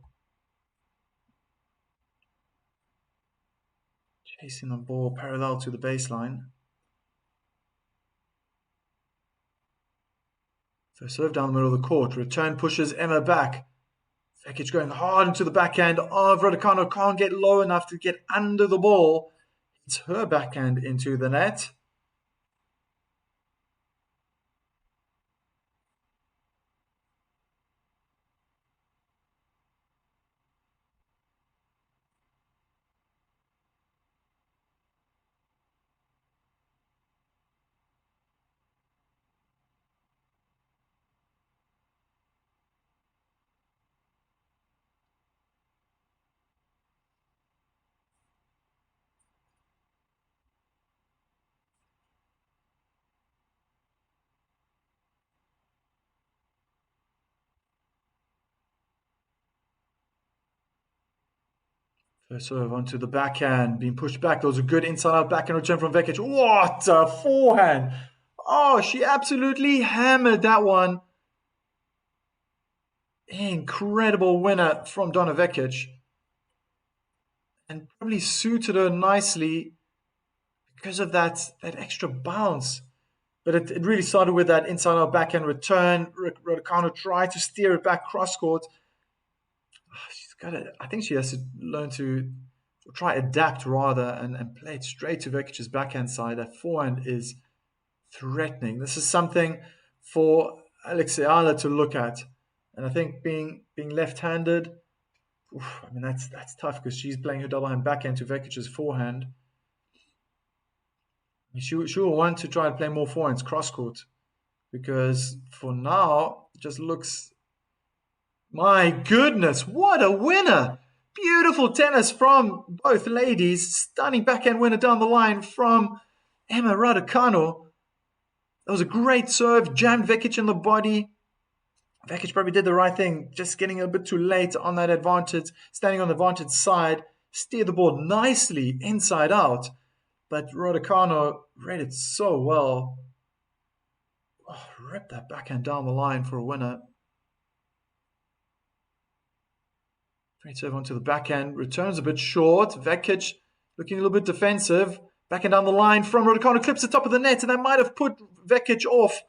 Chasing the ball parallel to the baseline. First serve down the middle of the court. Return pushes Emma back. Vekic going hard into the backhand of Raducanu. Can't get low enough to get under the ball. It's her backhand into the net. First serve onto the backhand, being pushed back. There was a good inside-out backhand return from Vekic. What a forehand! Oh, she absolutely hammered that one. Incredible winner from Donna Vekic. And probably suited her nicely because of that extra bounce. But it really started with that inside-out backhand return. Raducanu tried to steer it back cross-court. I think she has to learn to try adapt rather and play it straight to Vekic's backhand side. That forehand is threatening. This is something for Alexiala to look at. And I think being left-handed, that's tough because she's playing her double hand backhand to Vekic's forehand. She will want to try and play more forehands cross-court because for now, it just looks... My goodness, what a winner! Beautiful tennis from both ladies. Stunning backhand winner down the line from Emma Raducanu. That was a great serve. Jammed Vekic in the body. Vekic probably did the right thing, just getting a bit too late on that advantage, standing on the advantage side. steered the ball nicely inside out, but Raducanu read it so well. Oh, ripped that backhand down the line for a winner. Great serve onto the backhand, returns a bit short. Vekic looking a little bit defensive. Backhand down the line from Raducanu, clips the top of the net, and that might have put Vekic off.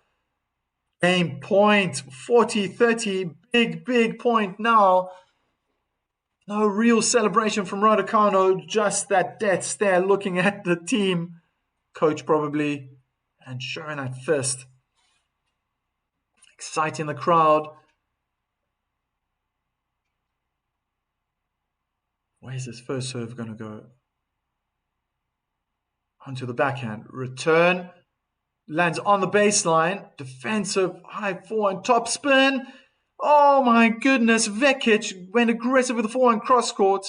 Game point, 40-30, big point now. No real celebration from Raducanu, just that death stare looking at the team coach probably, and showing that fist. Exciting the crowd. Where's this first serve going to go? Onto the backhand. Return. Lands on the baseline. Defensive high forehand top spin. Oh my goodness. Vekic went aggressive with the forehand cross court.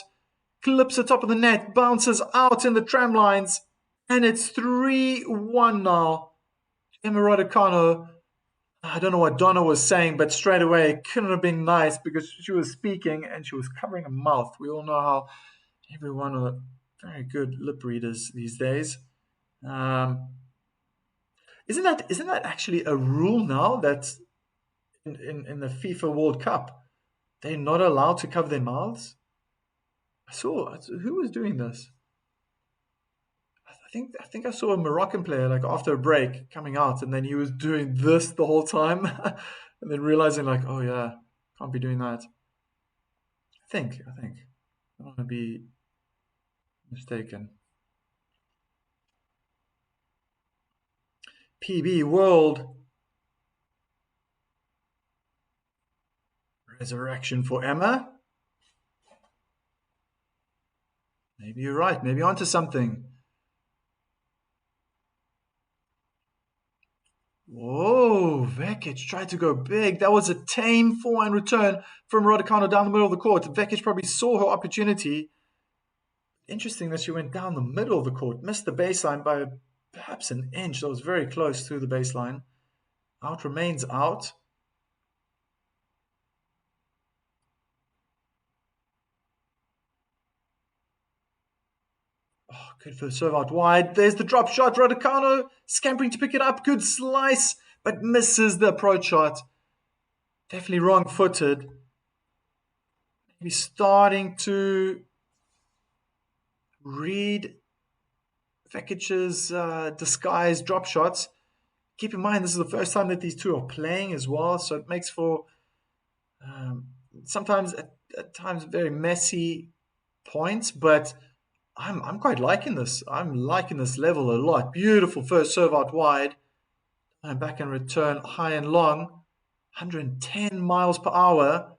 Clips the top of the net. Bounces out in the tram lines. And it's 3-1 now. Emma Raducanu. I don't know what Donna was saying, but straight away it couldn't have been nice because she was speaking and she was covering her mouth. We all know how everyone are very good lip readers these days. Isn't that actually a rule now that in the FIFA World Cup they're not allowed to cover their mouths? I saw who was doing this. I think I saw a Moroccan player like after a break coming out, and then he was doing this the whole time, and then realizing like, oh yeah, can't be doing that. I think I don't want to be mistaken. PB World resurrection for Emma. Maybe you're right. Maybe onto something. Whoa, Vekic tried to go big. That was a tame forehand return from Raducanu down the middle of the court. Vekic probably saw her opportunity. Interesting that she went down the middle of the court. Missed the baseline by perhaps an inch. That was very close to the baseline. Out remains out. Oh, good for the serve out wide. There's the drop shot. Raducanu scampering to pick it up. Good slice, but misses the approach shot. Definitely wrong-footed. Maybe starting to read Vekic's disguised drop shots. Keep in mind, this is the first time that these two are playing as well, so it makes for sometimes at times very messy points, but I'm quite liking this. I'm liking this level a lot. Beautiful first serve out wide. And back and return high and long. 110 miles per hour.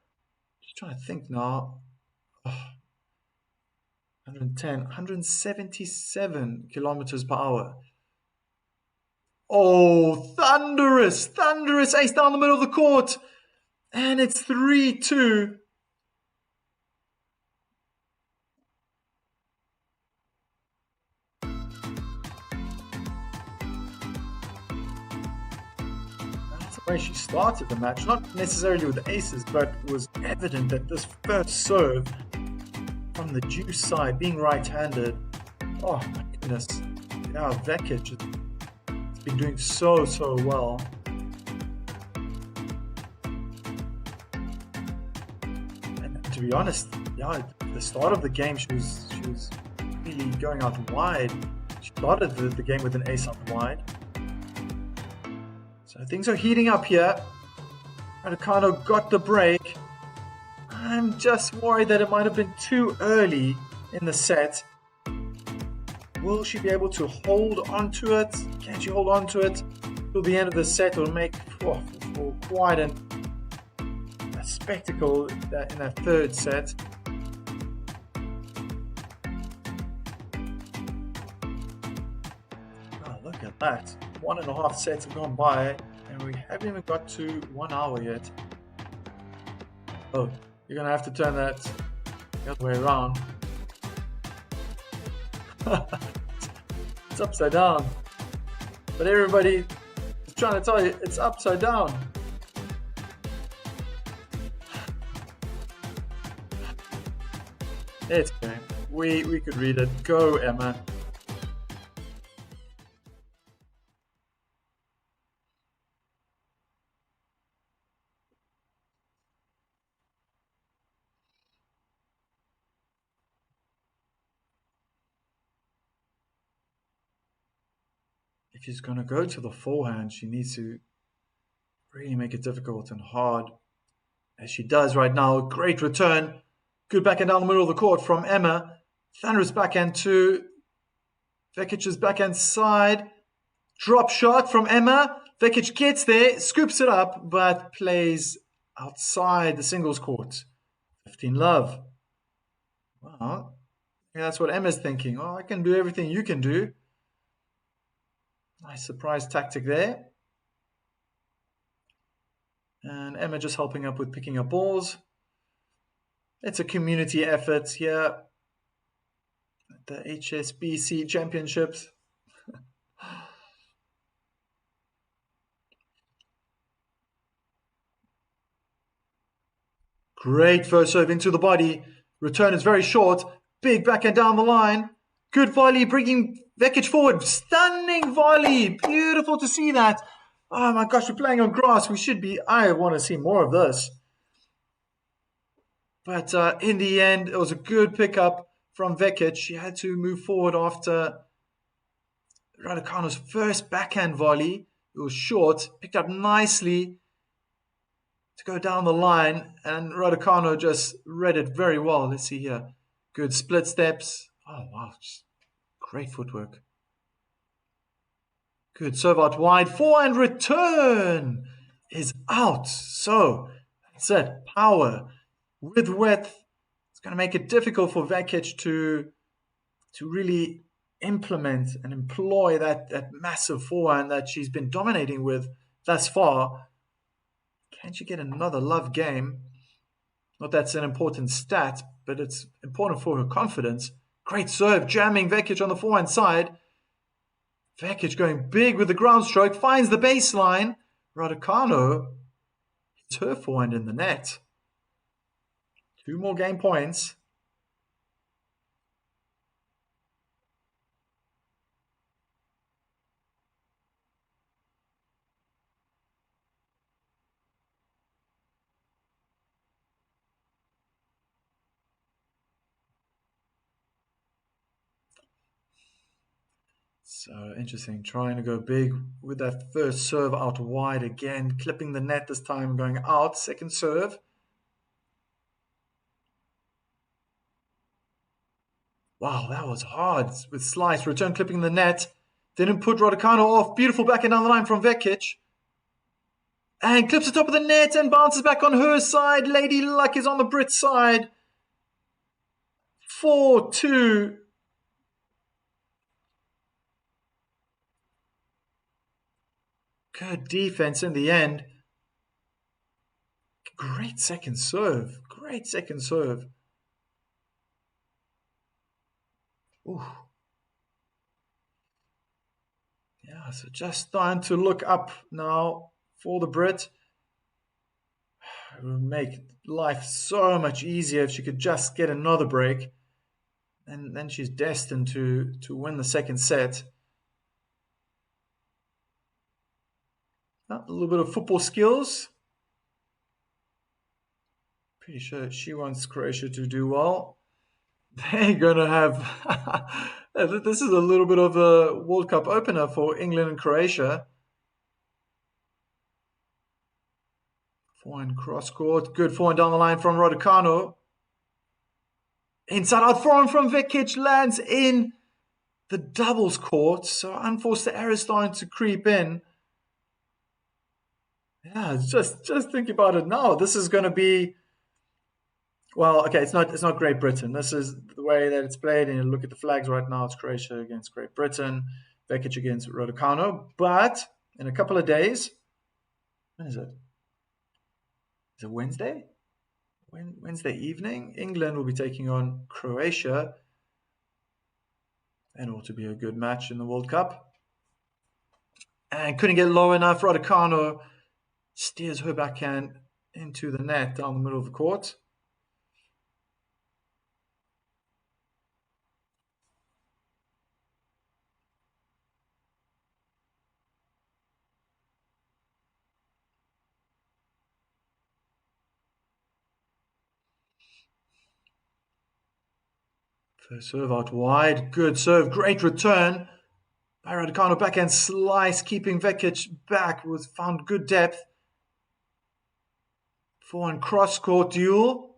Just trying to think now. 110, 177 kilometers per hour. Oh, thunderous ace down the middle of the court. And it's 3-2. Way she started the match, not necessarily with the aces, but it was evident that this first serve from the juice side, being right-handed, oh my goodness, yeah, Vekic has been doing so well. And to be honest, yeah, at the start of the game she was really going out wide. She started the game with an ace out wide. So things are heating up here. Raducanu got the break. I'm just worried that it might have been too early in the set. Will she be able to hold on to it? Can she hold on to it till the end of the set? Will make for quite a spectacle in that third set. Oh, look at that. 1.5 sets have gone by and we haven't even got to 1 hour yet. Oh, you're gonna have to turn that the other way around. It's upside down. But everybody is trying to tell you it's upside down. It's okay. We could read it. Go, Emma. If she's going to go to the forehand, she needs to really make it difficult and hard, as she does right now. Great return. Good backhand down the middle of the court from Emma. Thunderous backhand to Vekic's backhand side. Drop shot from Emma. Vekic gets there, scoops it up, but plays outside the singles court. 15 love. Well, that's what Emma's thinking. Oh, I can do everything you can do. Nice surprise tactic there. And Emma just helping up with picking up balls. It's a community effort here at the HSBC Championships. Great first serve into the body. Return is very short. Big backhand down the line. Good volley, bringing Vekic forward. Stunning volley. Beautiful to see that. Oh my gosh, we're playing on grass. I want to see more of this. But in the end, it was a good pickup from Vekic. She had to move forward after Raducanu's first backhand volley. It was short, picked up nicely to go down the line, and Raducanu just read it very well. Let's see here. Good split steps. Oh, wow. Just great footwork. Good serve out wide. Forehand return is out. So, that's it. Power with width. It's going to make it difficult for Vekic to really implement and employ that massive forehand that she's been dominating with thus far. Can she get another love game? Not that's an important stat, but it's important for her confidence. Great serve, jamming Vekic on the forehand side. Vekic going big with the ground stroke, finds the baseline. Raducanu hits her forehand in the net. 2 more game points. So interesting, trying to go big with that first serve out wide again, clipping the net this time, going out. Second serve. Wow, that was hard with slice. Return clipping the net. Didn't put Raducanu off. Beautiful backhand down the line from Vekic. And clips the top of the net and bounces back on her side. Lady Luck is on the Brit side. 4-2. Good defense in the end. Great second serve. Great second serve. Ooh. Yeah, so just starting to look up now for the Brit. It would make life so much easier if she could just get another break. And then she's destined to win the second set. A little bit of football skills. Pretty sure she wants Croatia to do well. They're going to have... This is a little bit of a World Cup opener for England and Croatia. Forehand cross court. Good forehand down the line from Raducanu. Inside out forehand from Vekic lands in the doubles court. So unforced error starting to creep in. Yeah, just think about it now. This is going to be, well, okay, it's not Great Britain. This is the way that it's played, and you look at the flags right now. It's Croatia against Great Britain, Vekic against Raducanu. But in a couple of days, when is it? Is it Wednesday? Wednesday evening, England will be taking on Croatia. That ought to be a good match in the World Cup. And couldn't get low enough. Raducanu steers her backhand into the net down the middle of the court. First serve out wide. Good serve. Great return by Raducanu. Backhand slice, keeping Vekic back. Found good depth. Forehand cross-court duel.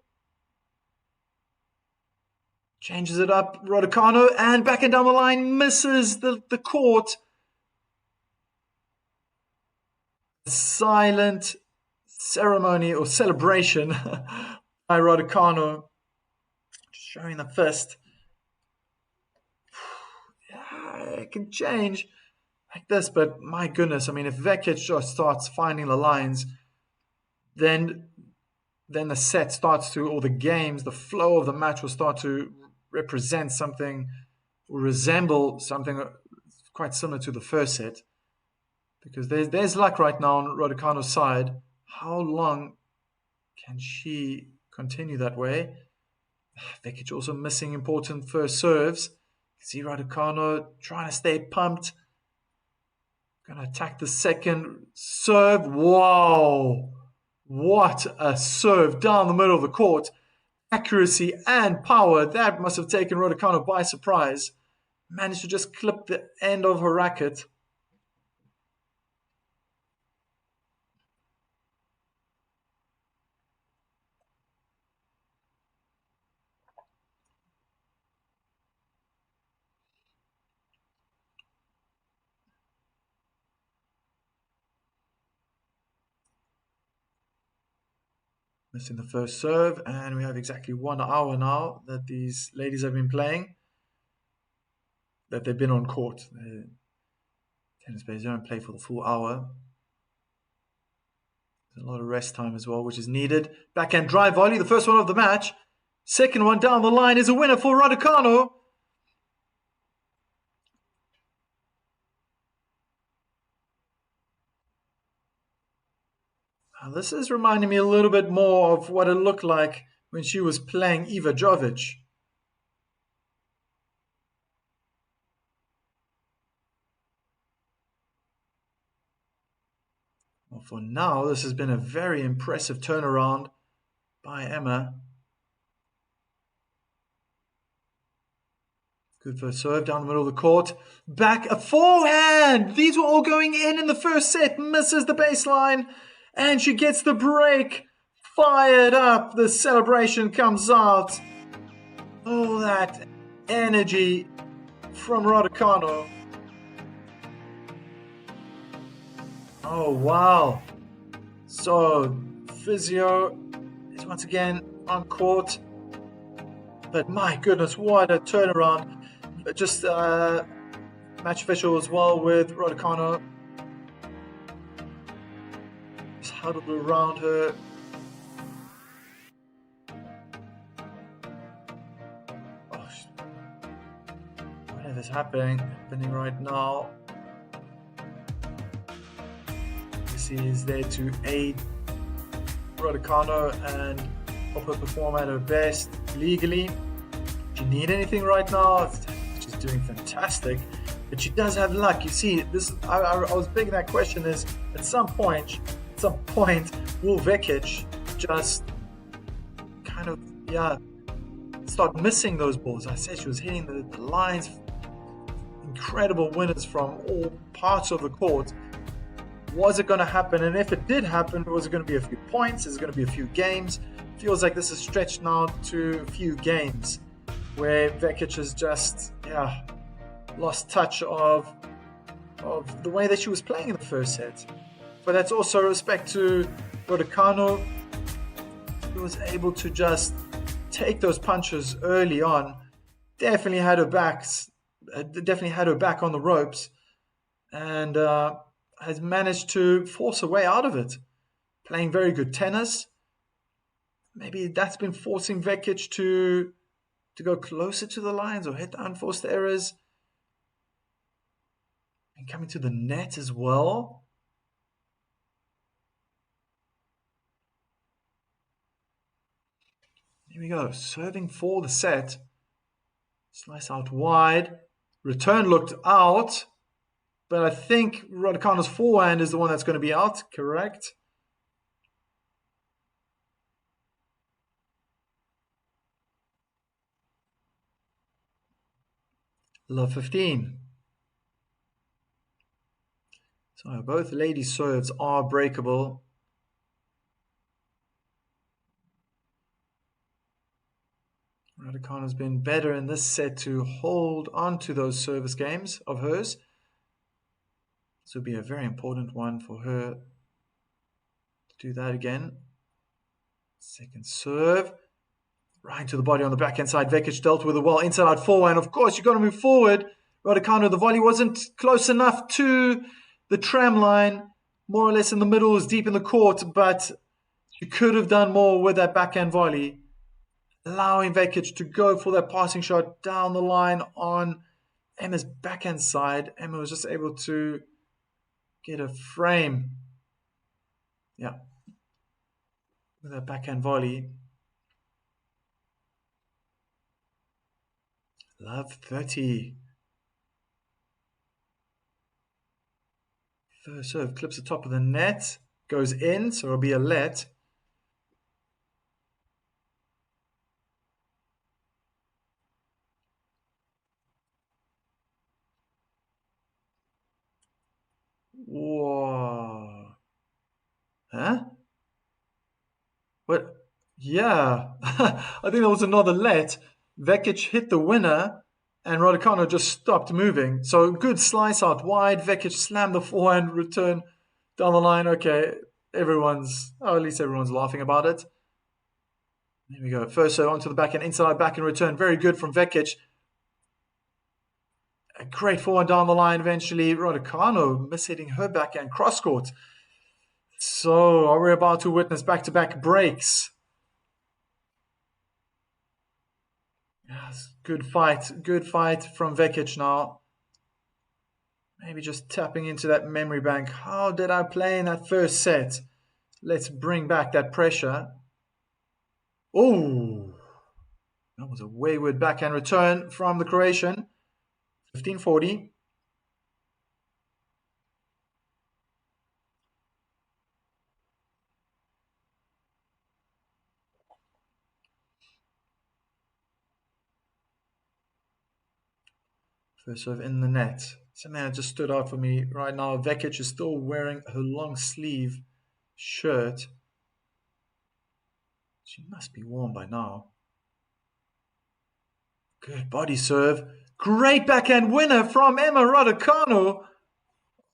Changes it up. Raducanu and backhand down the line. Misses the court. Silent ceremony or celebration by Raducanu. Showing the fist. Yeah, it can change like this, but my goodness, I mean, if Vekic just starts finding the lines, then the set starts to, or the games, the flow of the match will start to represent something, or resemble something quite similar to the first set. Because there's luck right now on Raducanu's side. How long can she continue that way? Vekic also missing important first serves. See Raducanu trying to stay pumped. Gonna attack the second serve. Wow! What a serve down the middle of the court. Accuracy and power. That must have taken Raducanu by surprise. Managed to just clip the end of her racket. Missing the first serve, and we have exactly 1 hour now that these ladies have been playing, that they've been on court. Tennis players don't play for the full hour. There's a lot of rest time as well, which is needed. Backhand drive volley, the first one of the match. Second one down the line is a winner for Raducanu. Now, this is reminding me a little bit more of what it looked like when she was playing Eva Jovic. Well, for now, this has been a very impressive turnaround by Emma. Good first serve down the middle of the court. Back a forehand. These were all going in the first set. Misses the baseline. And she gets the break. Fired up. The celebration comes out. Oh, that energy from Raducanu. Oh, wow. So, Physio is once again on court. But my goodness, what a turnaround. Just match official as well with Raducanu. Just huddled around her. Oh, whatever's happening right now. This is there to aid Raducanu and help her perform at her best legally. Do you need anything right now? She's doing fantastic, but she does have luck. You see, this I was begging that question is at some point, will Vekic just kind of start missing those balls? I said she was hitting the lines. Incredible winners from all parts of the court. Was it going to happen? And if it did happen, was it going to be a few points? Is it going to be a few games? Feels like this is stretched now to a few games where Vekic has just lost touch of the way that she was playing in the first set. But that's also respect to Raducanu, who was able to just take those punches early on. Definitely had her back on the ropes, and has managed to force her way out of it. Playing very good tennis. Maybe that's been forcing Vekic to go closer to the lines or hit the unforced errors. And coming to the net as well. Here we go. Serving for the set. Slice out wide. Return looked out. But I think Raducanu's forehand is the one that's going to be out. Correct? Love 15. So both lady serves are breakable. Raducanu has been better in this set to hold on to those service games of hers. This will be a very important one for her to do that again. Second serve. Right to the body on the backhand side. Vekic dealt with it well. Inside out forehand. Of course, you've got to move forward. Raducanu, the volley wasn't close enough to the tram line. More or less in the middle, is deep in the court, but she could have done more with that backhand volley. Allowing Vekic to go for that passing shot down the line on Emma's backhand side. Emma was just able to get a frame. Yeah. With that backhand volley. Love 30. First serve clips the top of the net. Goes in, so it'll be a let. Whoa. Huh? What? Yeah. I think that was another let. Vekic hit the winner and Raducanu just stopped moving. So good slice out wide. Vekic slammed the forehand, return down the line. Okay, at least everyone's laughing about it. There we go. First serve onto the backhand, inside backhand return. Very good from Vekic. A great forehand down the line eventually. Raducanu mishitting her backhand cross court. So are we about to witness back-to-back breaks? Yes, good fight from Vekic now. Maybe just tapping into that memory bank. How did I play in that first set? Let's bring back that pressure. Oh, that was a wayward backhand return from the Croatian. 15-40. First serve in the net. Something that just stood out for me right now. Vekic is still wearing her long sleeve shirt. She must be warm by now. Good body serve. Great backhand winner from Emma Raducanu.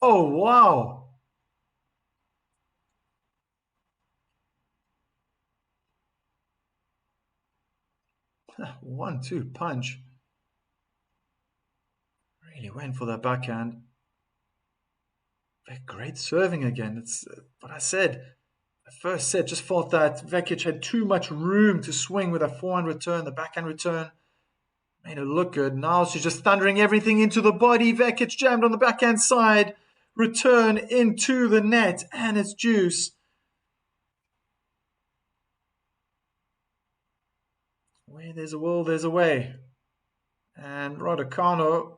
Oh, wow. One-two punch. Really went for that backhand. Great serving again. It's what I said. The first set just felt that Vekic had too much room to swing with a forehand return. The backhand return made it look good. Now she's just thundering everything into the body. Vekic jammed on the backhand side. Return into the net. And it's juice. Where there's a will, there's a way. And Raducanu,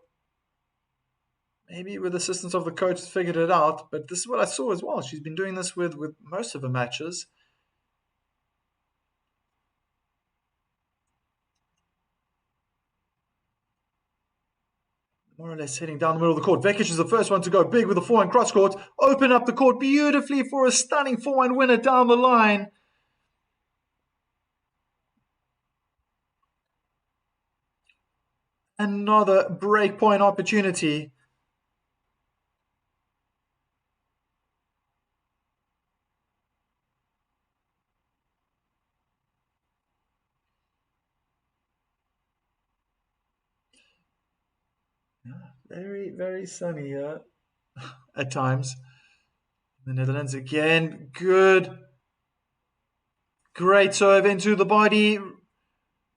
maybe with assistance of the coach, figured it out. But this is what I saw as well. She's been doing this with most of her matches. More or less heading down the middle of the court. Vekic is the first one to go big with the forehand cross court. Open up the court beautifully for a stunning forehand winner down the line. Another breakpoint opportunity. Very, very sunny here at times. The Netherlands again. Good. Great serve into the body.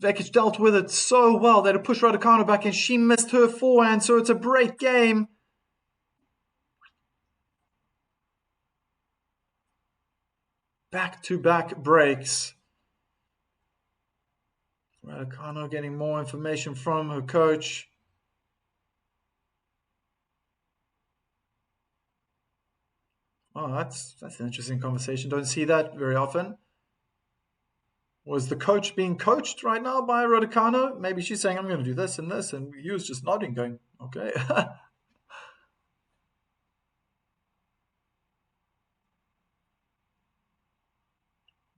Vekic dealt with it so well that it pushed Raducanu back and she missed her forehand, so it's a break game. Back-to-back breaks. Raducanu getting more information from her coach. Oh, that's an interesting conversation. Don't see that very often. Was the coach being coached right now by Raducanu? Maybe she's saying, I'm going to do this and this, and he was just nodding, going, okay.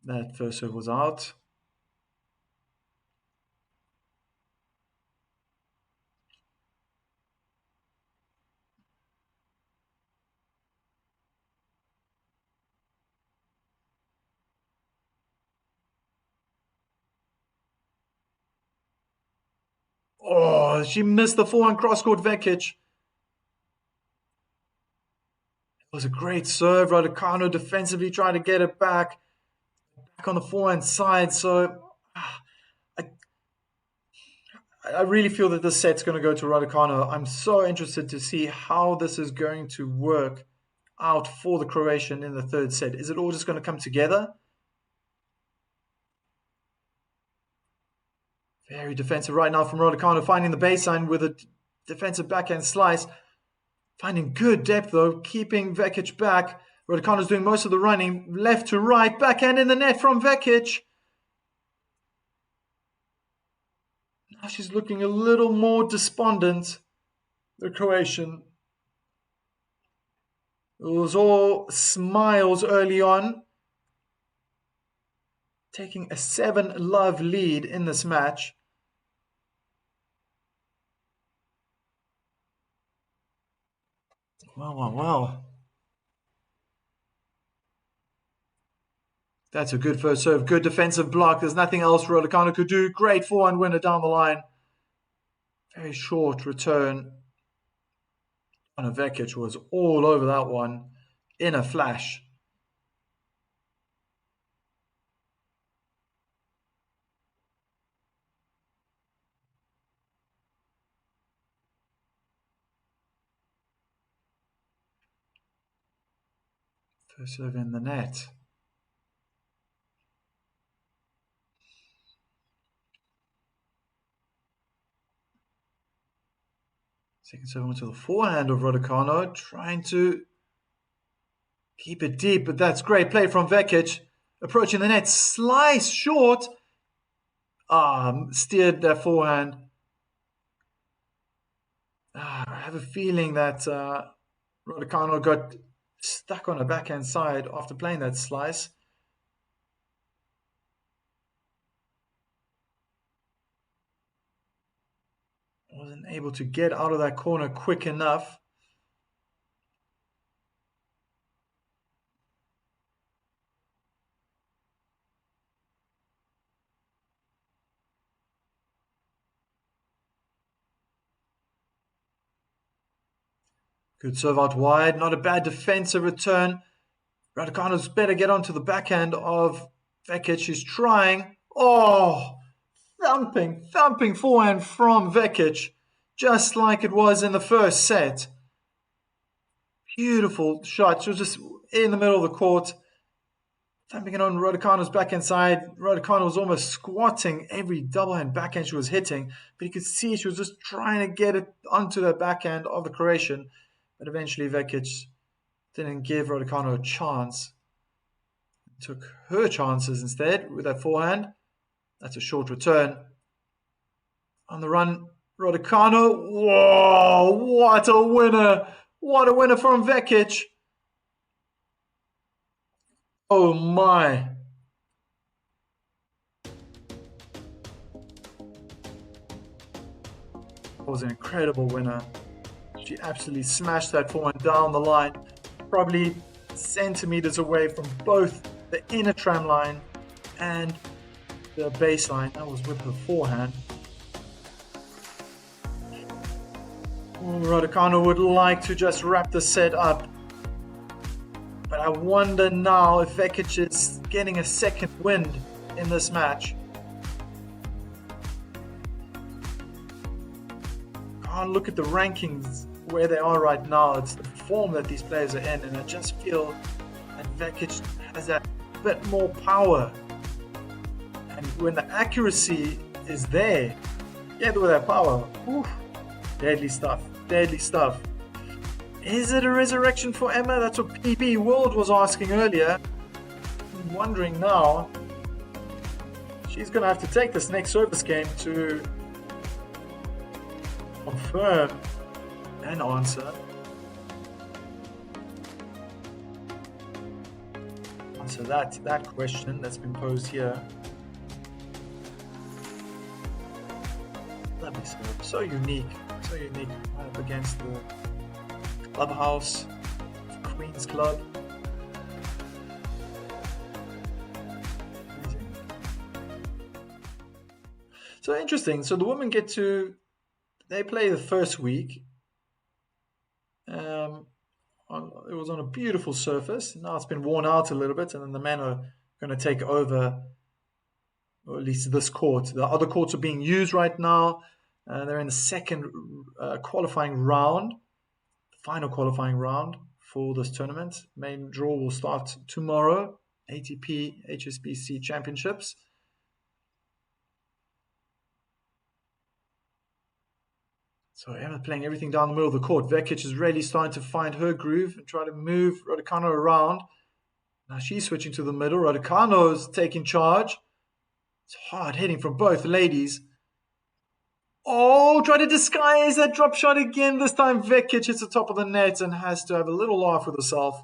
That first serve was out. Oh, she missed the forehand cross-court Vekic. It was a great serve. Raducanu defensively trying to get it back on the forehand side. So I really feel that this set's going to go to Raducanu. I'm so interested to see how this is going to work out for the Croatian in the third set. Is it all just going to come together? Very defensive right now from Raducanu, finding the baseline with a defensive backhand slice. Finding good depth though, keeping Vekic back. Raducanu's doing most of the running, left to right, backhand in the net from Vekic. Now she's looking a little more despondent, the Croatian. It was all smiles early on. Taking a 7-love lead in this match. Wow. That's a good first serve. Good defensive block. There's nothing else Raducanu could do. Great forehand winner down the line. Very short return. And Vekic was all over that one in a flash. First serve in the net. Second serve onto the forehand of Raducanu, trying to keep it deep, but that's great play from Vekic. Approaching the net, slice short. Steered that forehand. I have a feeling that Raducanu got stuck on a backhand side after playing that slice. Wasn't able to get out of that corner quick enough. Good serve out wide. Not a bad defensive return. Raducanu's better get onto the backhand of Vekic. She's trying. Oh, thumping forehand from Vekic. Just like it was in the first set. Beautiful shot. She was just in the middle of the court. Thumping it on Raducanu's backhand side. Raducanu was almost squatting every double hand backhand she was hitting. But you could see she was just trying to get it onto the backhand of the Croatian. But eventually Vekic didn't give Raducanu a chance. Took her chances instead with that forehand. That's a short return. On the run, Raducanu. Whoa, what a winner. What a winner from Vekic. Oh my. That was an incredible winner. She absolutely smashed that forehand down the line, probably centimeters away from both the inner tram line and the baseline. That was with her forehand. Raducanu would like to just wrap the set up. But I wonder now if Vekic is getting a second wind in this match. Can't look at the rankings where they are right now. It's the form that these players are in, and I just feel that Vekic has that bit more power. And when the accuracy is there, together with that power, deadly stuff. Is it a resurrection for Emma? That's what PB World was asking earlier. I'm wondering now. she's going to have to take this next service game to confirm an answer. Answer that question that's been posed here. Lovely serve, so unique right up against the clubhouse, Queen's Club. Amazing. So interesting. So the women they play the first week. It was on a beautiful surface. Now it's been worn out a little bit, and then the men are going to take over, or at least this court. The other courts are being used right now. They're in the second qualifying round, final qualifying round for this tournament. Main draw will start tomorrow, ATP HSBC Championships. So Emma playing everything down the middle of the court. Vekic is really starting to find her groove and try to move Raducanu around. Now she's switching to the middle. Raducanu's taking charge. It's hard hitting from both ladies. Oh, try to disguise that drop shot again. This time Vekic hits the top of the net and has to have a little laugh with herself.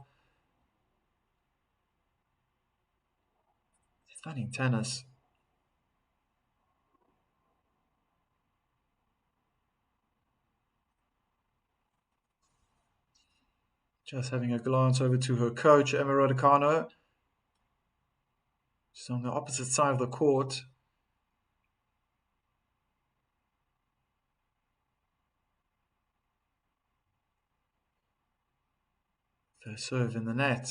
Stunning tennis. Just having a glance over to her coach, Emma Raducanu. She's on the opposite side of the court. First serve in the net.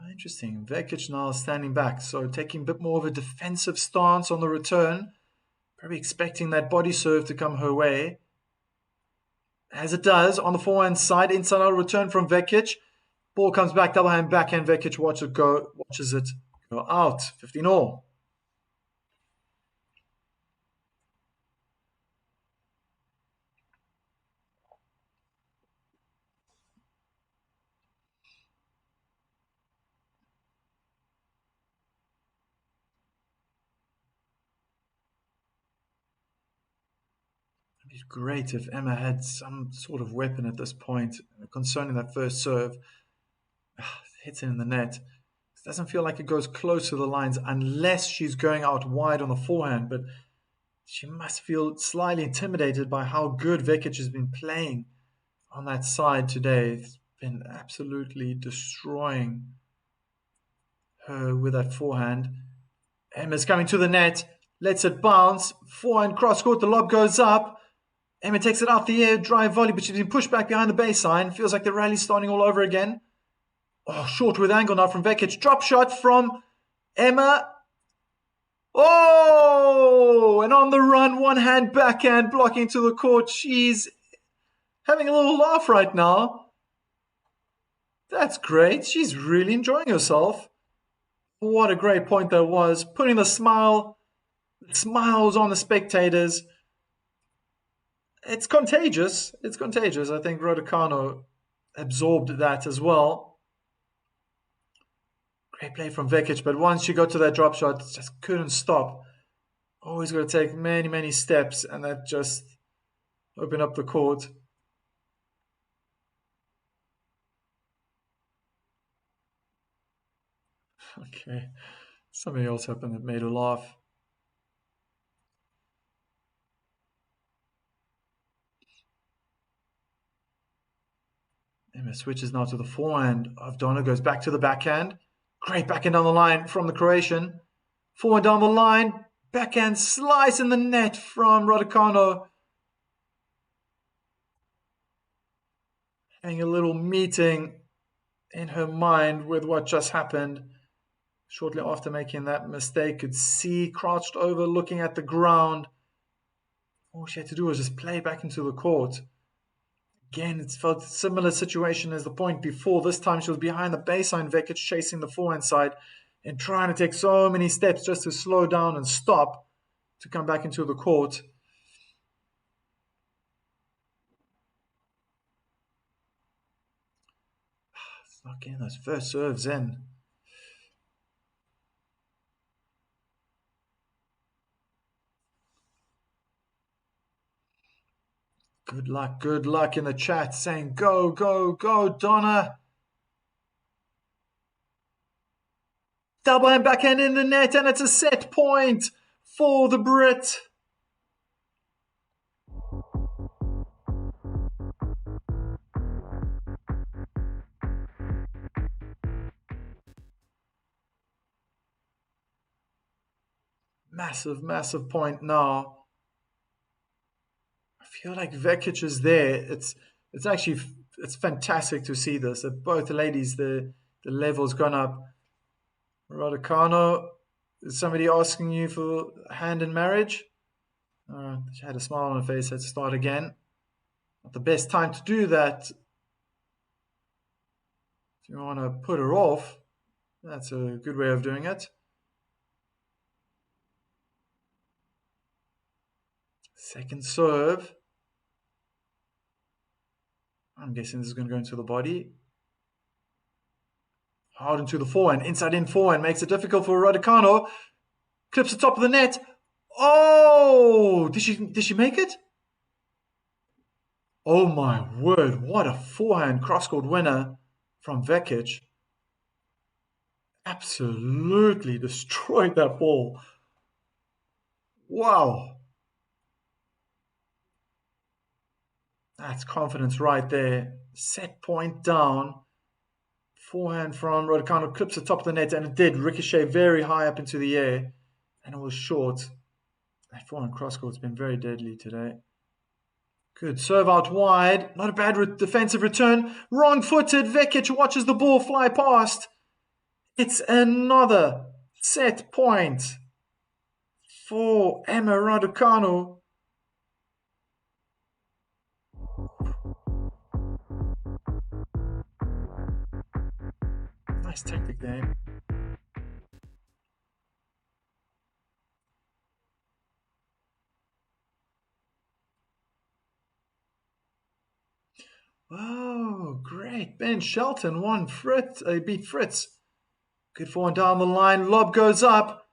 Interesting. Vekic now standing back, so taking a bit more of a defensive stance on the return. Probably expecting that body serve to come her way. As it does, on the forehand side, inside out return from Vekic. Ball comes back, double hand, backhand. Vekic watches it go out. 15-all. It'd be great if Emma had some sort of weapon at this point concerning that first serve. Hits it in the net. It doesn't feel like it goes close to the lines unless she's going out wide on the forehand, but she must feel slightly intimidated by how good Vekic has been playing on that side today. It's been absolutely destroying her with that forehand. Emma's coming to the net, lets it bounce, forehand cross court, the lob goes up. Emma takes it off the air, drive volley, but she's been pushed back behind the baseline. Feels like the rally's starting all over again. Oh, short with angle now from Vekic. Drop shot from Emma. Oh, and on the run, one hand backhand blocking to the court. She's having a little laugh right now. That's great. She's really enjoying herself. What a great point that was. Putting the smiles on the spectators. It's contagious. It's contagious. I think Raducanu absorbed that as well. Great play from Vekic, but once you got to that drop shot, just couldn't stop. Always got to take many, many steps, and that just opened up the court. Okay, something else happened that made her laugh. Emma switches now to the forehand of Donna, goes back to the backhand. Great backhand down the line from the Croatian. Forward down the line, backhand slice in the net from Raducanu. Having a little meeting in her mind with what just happened. Shortly after making that mistake, could see crouched over, looking at the ground. All she had to do was just play back into the court. Again, it felt a similar situation as the point before. This time she was behind the baseline, Vekic chasing the forehand side and trying to take so many steps just to slow down and stop to come back into the court. It's not getting those first serves in. Good luck in the chat saying go, go, go, Donna. Double hand backhand in the net, and it's a set point for the Brit. Massive point now. I feel like Vekic is there. It's actually fantastic to see this. That both ladies, the level's gone up. Raducanu, is somebody asking you for a hand in marriage? She had a smile on her face. Let's start again. Not the best time to do that. If you want to put her off, that's a good way of doing it. Second serve. I'm guessing this is going to go into the body. Hard into the forehand. Inside in forehand. Makes it difficult for Raducanu. Clips the top of the net. Oh! Did she make it? Oh my word. What a forehand cross-court winner from Vekic. Absolutely destroyed that ball. Wow. That's confidence right there. Set point down. Forehand from Raducanu clips the top of the net, and it did ricochet very high up into the air, and it was short. That forehand cross-court's been very deadly today. Good serve out wide. Not a bad defensive return. Wrong-footed. Vekic watches the ball fly past. It's another set point for Emma Raducanu. Nice tactic there. Oh, great. Ben Shelton beat Fritz. Good forehand down the line. Lob goes up.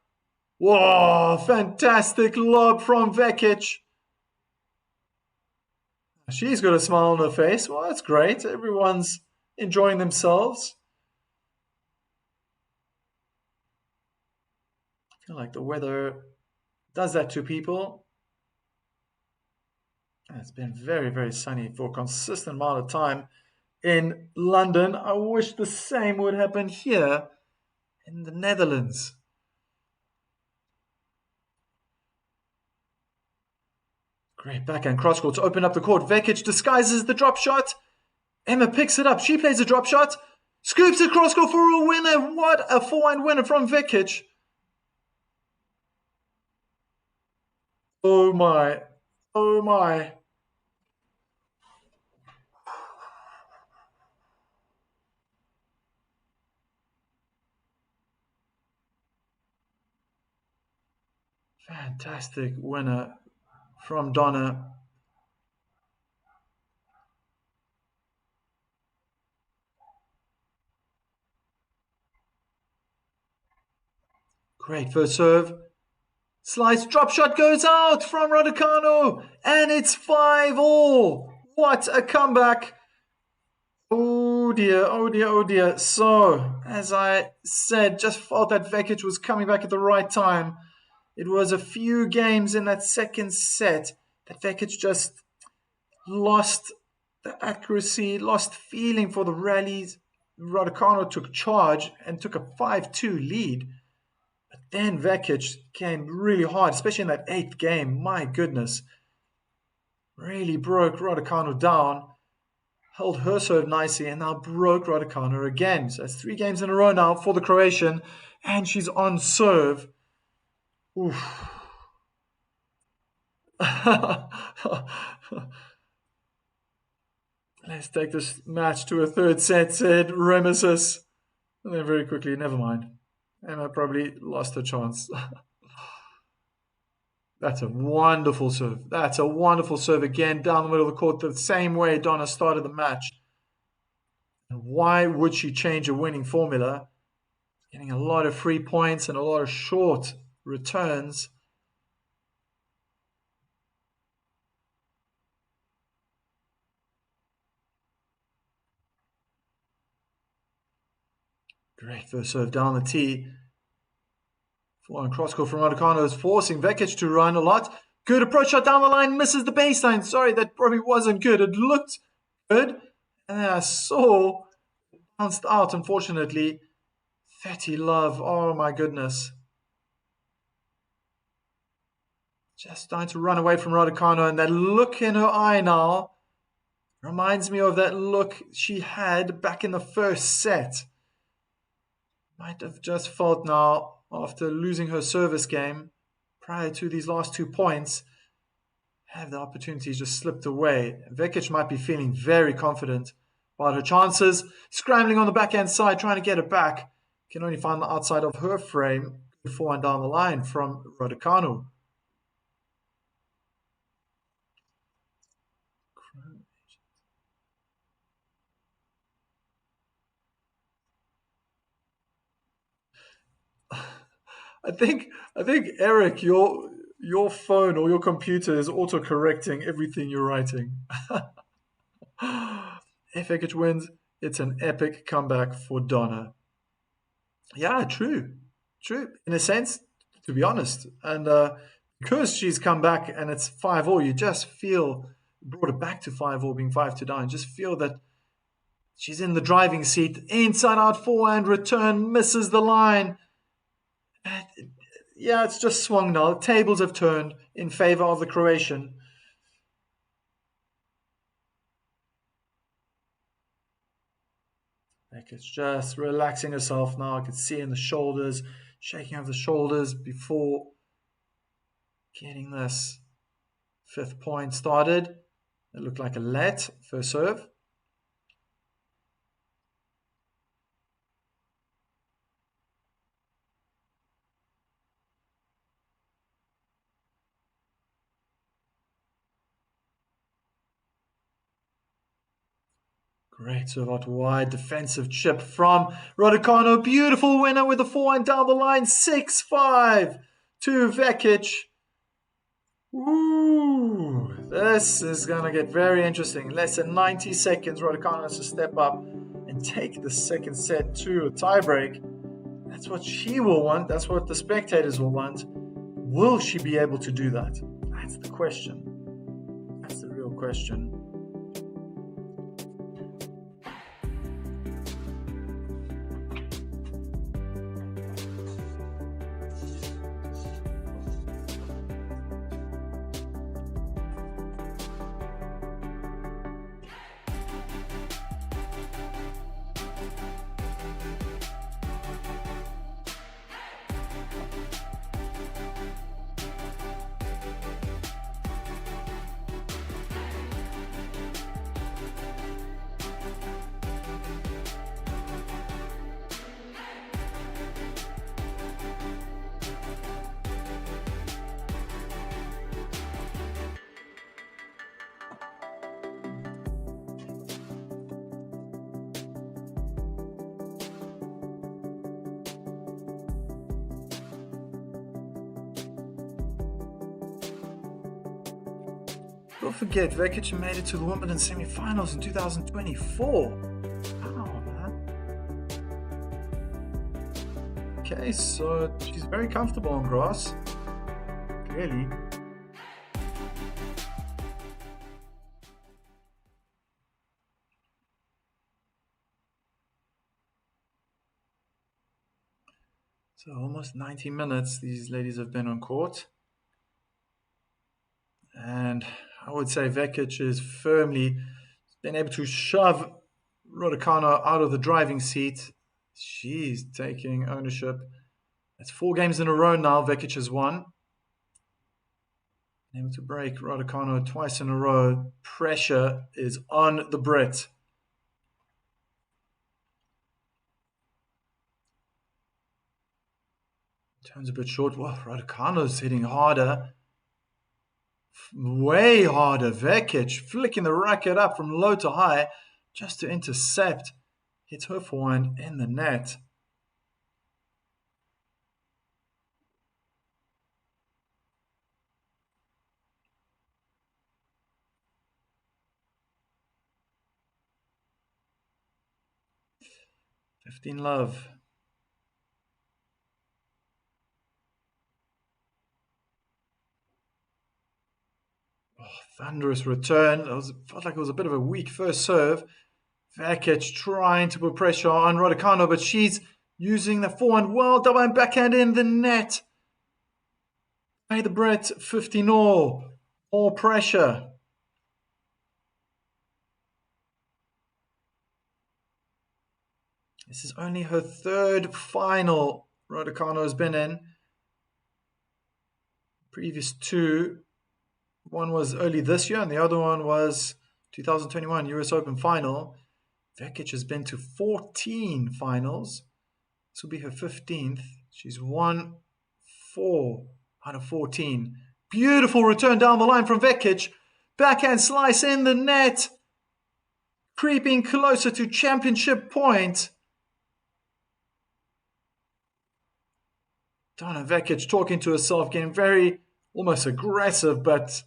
Whoa, fantastic lob from Vekic. She's got a smile on her face. Well, that's great. Everyone's enjoying themselves. I feel like the weather does that to people. It's been very, very sunny for a consistent amount of time in London. I wish the same would happen here in the Netherlands. Great backhand cross-court to open up the court. Vekic disguises the drop shot. Emma picks it up. She plays a drop shot. Scoops it cross-court for a winner. What a forehand winner from Vekic. Oh my. Oh my. Fantastic winner from Donna. Great first serve. Slice drop shot goes out from Raducanu. And it's 5-all. What a comeback. Oh dear, oh dear, oh dear. So, as I said, just felt that Vekic was coming back at the right time. It was a few games in that second set that Vekic just lost the accuracy, lost feeling for the rallies. Raducanu took charge and took a 5-2 lead. But then Vekic came really hard, especially in that 8th game. My goodness. Really broke Raducanu down. Held her serve nicely and now broke Raducanu again. So it's 3 games in a row now for the Croatian. And she's on serve. Oof. Let's take this match to a 3rd set, said Remesis. And then very quickly, never mind. Emma probably lost her chance. That's a wonderful serve. That's a wonderful serve again down the middle of the court, the same way Donna started the match. And why would she change a winning formula? Getting a lot of free points and a lot of short returns. Great first serve down the tee. Forehand cross court from Raducanu is forcing Vekic to run a lot. Good approach shot down the line, misses the baseline. Sorry, that probably wasn't good. It looked good. And then I saw it bounced out, unfortunately. Fatty Love, oh my goodness. Just starting to run away from Raducanu, and that look in her eye now reminds me of that look she had back in the first set. Might have just felt now, after losing her service game prior to these last 2 points, have the opportunities just slipped away. Vekic might be feeling very confident about her chances, scrambling on the backhand side, trying to get it back. Can only find the outside of her frame. Good forehand down the line from Raducanu. I think Eric, your phone or your computer is auto-correcting everything you're writing. If Vekic wins, it's an epic comeback for Donna. Yeah, true. In a sense, to be honest. And because she's come back and it's 5-all, you just feel, brought it back to 5-all, being 5-9, just feel that she's in the driving seat. Inside out forehand return, misses the line. Yeah, it's just swung now. The tables have turned in favor of the Croatian. Vekic just relaxing herself now. I can see in the shoulders, shaking of the shoulders before getting this 5th point started. It looked like a let, first serve. Great serve out wide, defensive chip from Raducanu. Beautiful winner with the forehand down the line, 6-5 to Vekic. Ooh, this is going to get very interesting. Less than 90 seconds, Raducanu has to step up and take the second set to a tiebreak. That's what she will want. That's what the spectators will want. Will she be able to do that? That's the question. That's the real question. Don't forget, Vekic made it to the Wimbledon semi-finals in 2024. Wow, man. Okay, so she's very comfortable on grass. Clearly. So almost 90 minutes these ladies have been on court. And I would say Vekic is firmly been able to shove Raducanu out of the driving seat. She's taking ownership. That's 4 games in a row now. Vekic has won. Been able to break Raducanu twice in a row. Pressure is on the Brit. Turns a bit short. Well, Raducanu's hitting harder. Way harder. Vekic flicking the racket up from low to high just to intercept. Hits her forehand in the net. $15 love. Thunderous return. Felt like it was a bit of a weak first serve. Vekic trying to put pressure on Raducanu, but she's using the forehand well. Double and backhand in the net. Hey, the Brit, 50-0. More pressure. This is only her third final Raducanu has been in. Previous two. One was early this year and the other one was 2021 US Open final. Vekic has been to 14 finals. This will be her 15th. She's won 4 out of 14. Beautiful return down the line from Vekic. Backhand slice in the net. Creeping closer to championship point. Donna Vekic talking to herself, getting very almost aggressive, but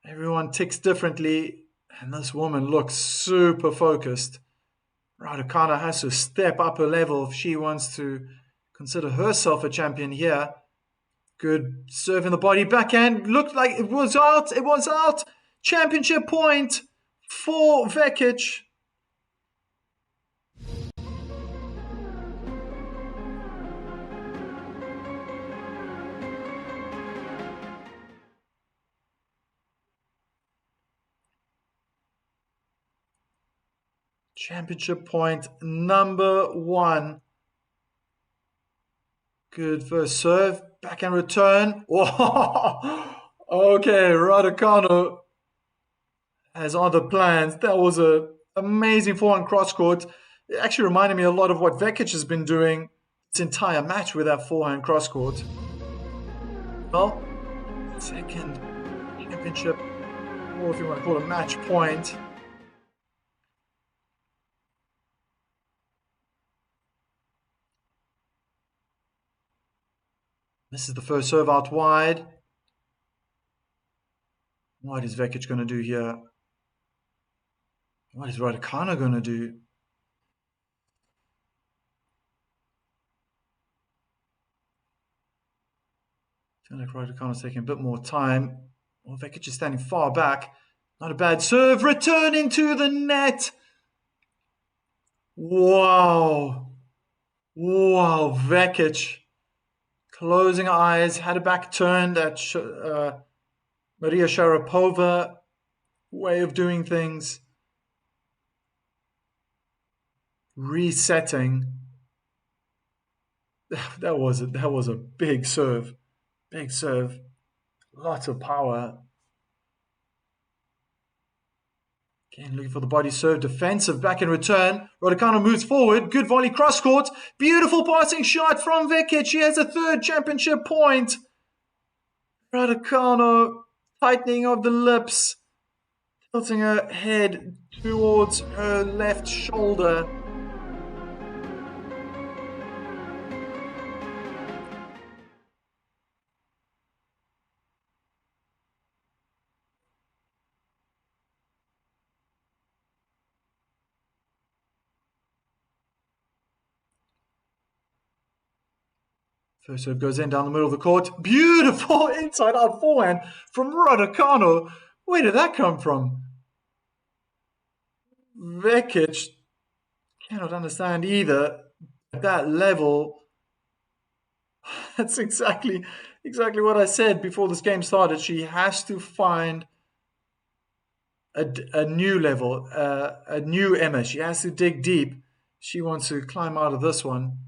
everyone ticks differently. And this woman looks super focused. Raducanu has to step up her level if she wants to consider herself a champion here. Good serve in the body. Backhand looked like it was out. It was out. Championship point for Vekic. Championship point number 1. Good first serve. Backhand return. Whoa. Okay, Raducanu has other plans. That was an amazing forehand cross court. It actually reminded me a lot of what Vekic has been doing this entire match with that forehand cross court. Well, second championship, or if you want to call it match point. This is the first serve out wide. What is Vekic going to do here? What is Raducanu going to do? I feel like Raducanu's taking a bit more time. Well, Vekic is standing far back. Not a bad serve. Return into the net. Wow. Wow, Vekic. Closing eyes, had a back turned at Maria Sharapova. Way of doing things. Resetting. That was a big serve. Big serve. Lots of power. Again, looking for the body serve. Defensive back in return. Raducanu moves forward. Good volley cross court. Beautiful passing shot from Vekic. She has a third championship point. Raducanu tightening of the lips. Tilting her head towards her left shoulder. First serve goes in down the middle of the court. Beautiful inside-out forehand from Raducanu. Where did that come from? Vekic cannot understand either. At that level, that's exactly what I said before this game started. She has to find a new level, a new Emma. She has to dig deep. She wants to climb out of this one.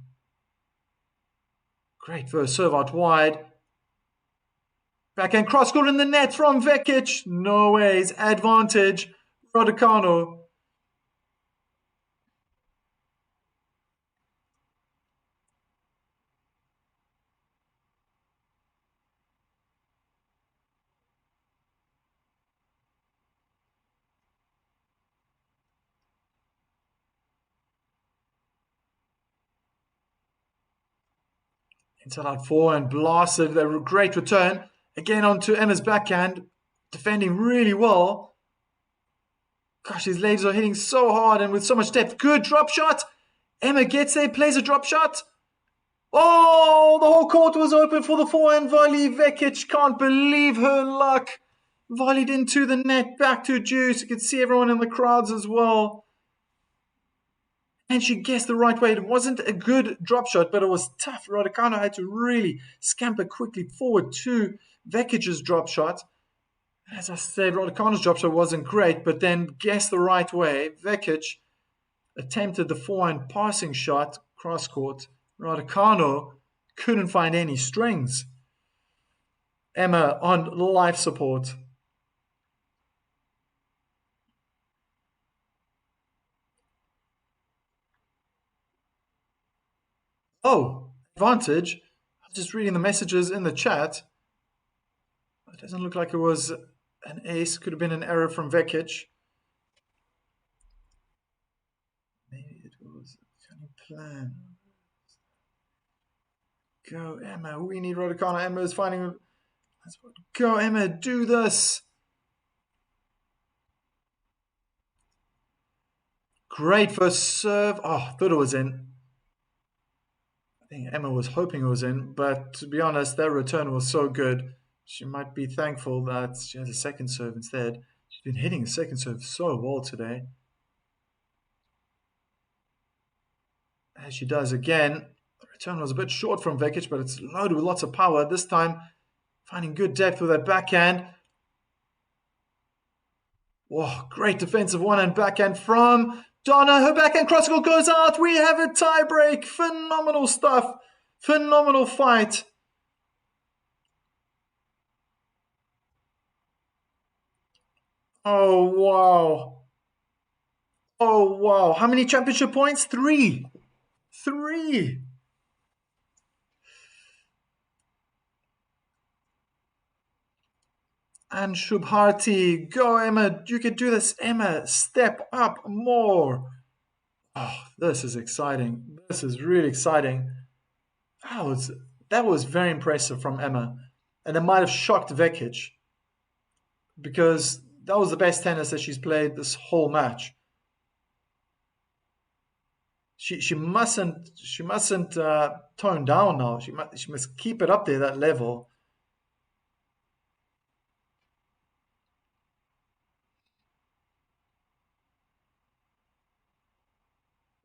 Great first serve out wide. Backhand cross court in the net from Vekic. No ways. Advantage. Raducanu. Inside out forehand, blasted, a great return. Again onto Emma's backhand, defending really well. Gosh, these ladies are hitting so hard and with so much depth. Good drop shot. Emma gets there, plays a drop shot. Oh, the whole court was open for the forehand volley. Vekic can't believe her luck. Volleyed into the net, back to Juice. You can see everyone in the crowds as well. And she guessed the right way. It wasn't a good drop shot, but it was tough. Raducanu had to really scamper quickly forward to Vekic's drop shot. As I said, Raducanu's drop shot wasn't great, but then guessed the right way. Vekic attempted the forehand passing shot, cross court. Raducanu couldn't find any strings. Emma on life support. Oh, advantage. I was just reading the messages in the chat. It doesn't look like it was an ace. Could have been an error from Vekic. Maybe it was a funny plan. Go, Emma. We need Raducanu. Emma is finding... Go, Emma. Do this. Great first serve. Oh, thought it was in. I think Emma was hoping it was in, but to be honest, that return was so good. She might be thankful that she has a second serve instead. She's been hitting the second serve so well today. As she does again. The return was a bit short from Vekic, but it's loaded with lots of power. This time, finding good depth with that backhand. Whoa, great defensive one-hand backhand from Donna. Her backhand cross-court goes out. We have a tie break. Phenomenal stuff. Phenomenal fight. Oh, wow. Oh, wow. How many championship points? 3. 3. And Shubharti, go Emma, you can do this. Emma, step up more. Oh, this is exciting. This is really exciting. That was very impressive from Emma. And it might have shocked Vekic because that was the best tennis that she's played this whole match. She mustn't tone down now. She must keep it up there, that level.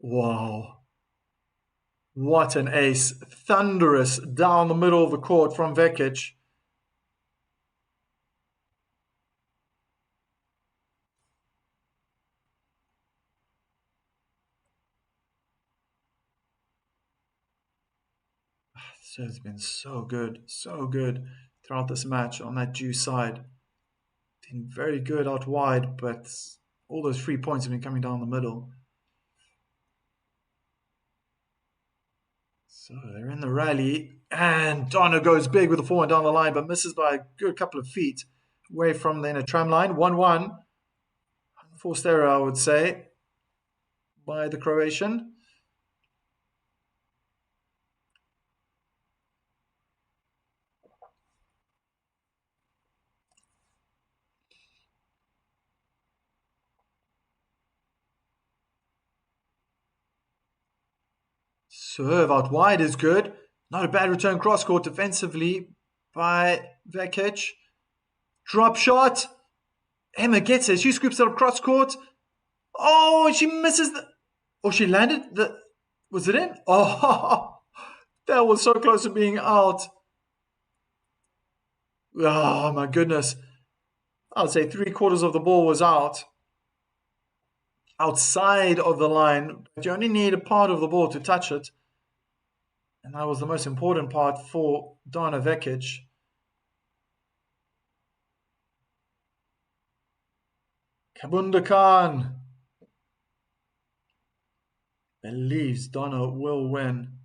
Wow. What an ace. Thunderous down the middle of the court from Vekic. So it's been so good throughout this match on that Jew side. Been very good out wide, but all those 3 points have been coming down the middle. So they're in the rally, and Donna goes big with the forehand down the line, but misses by a good couple of feet away from the inner tram line. 1-1. Unforced error, I would say, by the Croatian. Serve out wide is good. Not a bad return cross court defensively by Vekic. Drop shot. Emma gets it. She scoops it up cross court. Oh, she misses the... Oh, she landed the... Was it in? Oh, that was so close to being out. Oh, my goodness. I'd say 3/4 of the ball was out. Outside of the line. But you only need a part of the ball to touch it. And that was the most important part for Donna Vekic. Kabunda Khan believes Donna will win.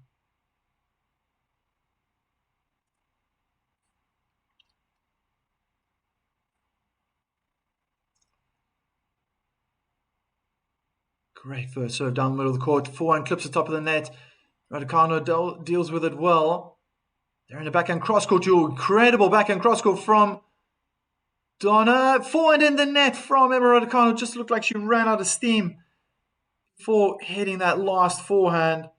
Great first serve down the middle of the court. Forehand clips the top of the net. Raducanu deals with it well. They're in the backhand cross court. Incredible backhand cross court from Donna. Forehand in the net from Emma Raducanu. Just looked like she ran out of steam before hitting that last forehand.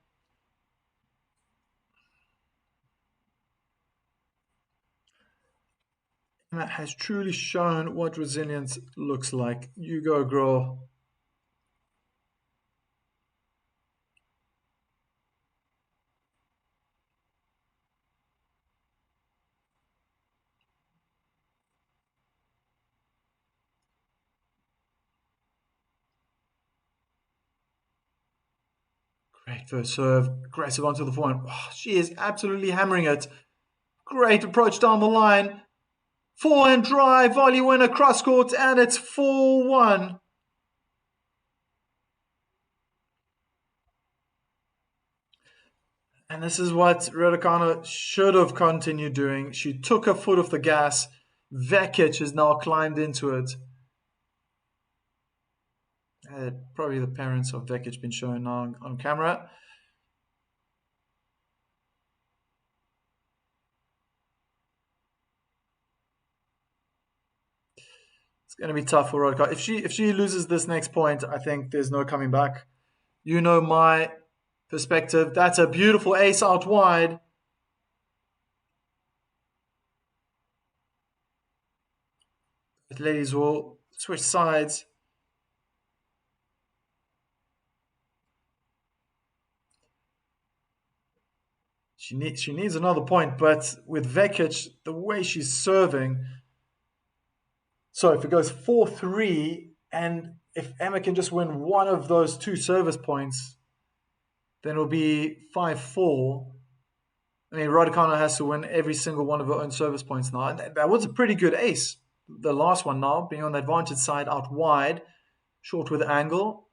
Emma has truly shown what resilience looks like. You go, girl. Great first serve. Aggressive onto the forehand. Oh, she is absolutely hammering it. Great approach down the line. Forehand drive, volley winner, cross court, and it's 4-1. And this is what Raducanu should have continued doing. She took her foot off the gas. Vekic has now climbed into it. Probably the parents of Vekic been shown now on camera. It's going to be tough for Raducanu. If she loses this next point, I think there's no coming back. You know my perspective. That's a beautiful ace out wide. The ladies will switch sides. She needs another point, but with Vekic, the way she's serving. So if it goes 4-3, and if Emma can just win one of those two service points, then it'll be 5-4. I mean, Raducanu has to win every single one of her own service points now. And that was a pretty good ace. The last one now, being on the advantage side out wide, short with angle.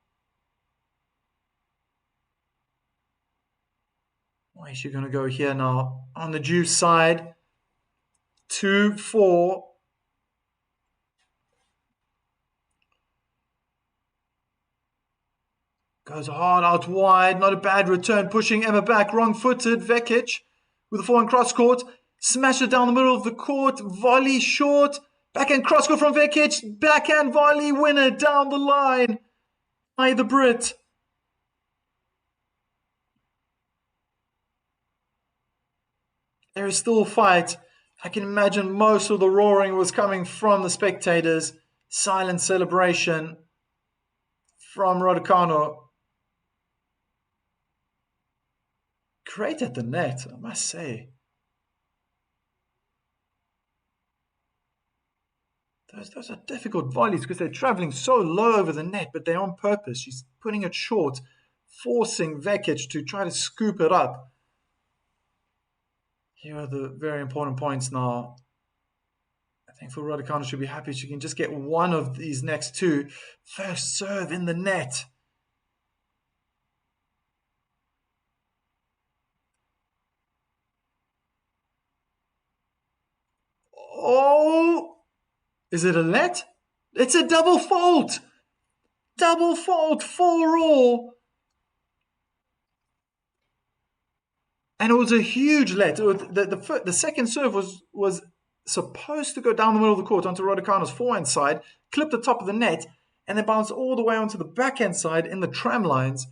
Why is she going to go here now? On the juice side, 2-4. Goes hard out wide, not a bad return, pushing Emma back, wrong-footed, Vekic with a forehand cross court, smash it down the middle of the court, volley short, backhand cross court from Vekic, backhand volley winner down the line by the Brit. There is still a fight. I can imagine most of the roaring was coming from the spectators. Silent celebration from Raducanu. Great at the net, I must say. Those are difficult volleys because they're traveling so low over the net, but they're on purpose. She's putting it short, forcing Vekic to try to scoop it up. Here are the very important points now. I think for Raducanu should be happy she can just get one of these next two. First serve in the net. Oh, is it a let? It's a double fault. Double fault, 4-all. And it was a huge let. The second serve was supposed to go down the middle of the court onto Raducanu's forehand side, clip the top of the net, and then bounce all the way onto the backhand side in the tram lines.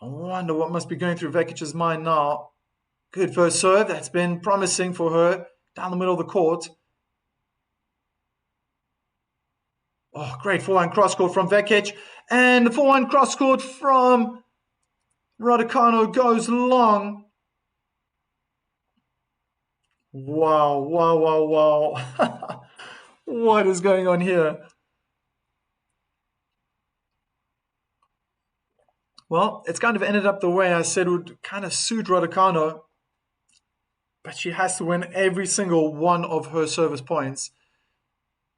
I wonder what must be going through Vekic's mind now. Good first serve. That's been promising for her down the middle of the court. Oh, great forehand cross court from Vekic. And the forehand cross court from Raducanu goes long. Wow, wow, wow, wow. What is going on here? Well, it's kind of ended up the way I said would kind of suit Raducanu. But she has to win every single one of her service points.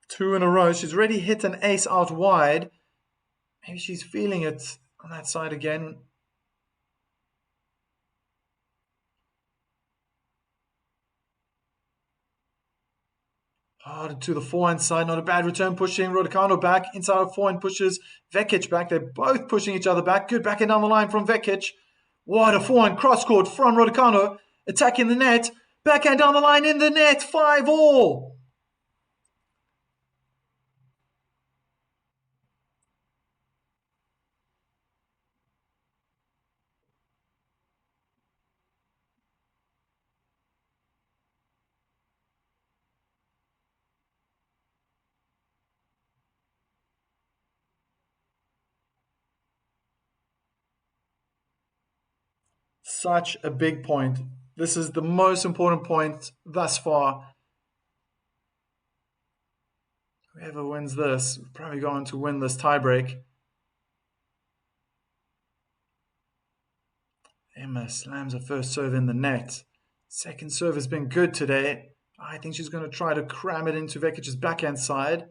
2 in a row. She's already hit an ace out wide. Maybe she's feeling it on that side again. Hard to the forehand side. Not a bad return. Pushing Raducanu back. Inside of forehand pushes Vekic back. They're both pushing each other back. Good backhand down the line from Vekic. What a forehand cross court from Raducanu. Attacking the net. Backhand down the line in the net. 5-all. Such a big point. This is the most important point thus far. Whoever wins this will probably go on to win this tiebreak. Emma slams her first serve in the net. Second serve has been good today. I think she's going to try to cram it into Vekic's backhand side.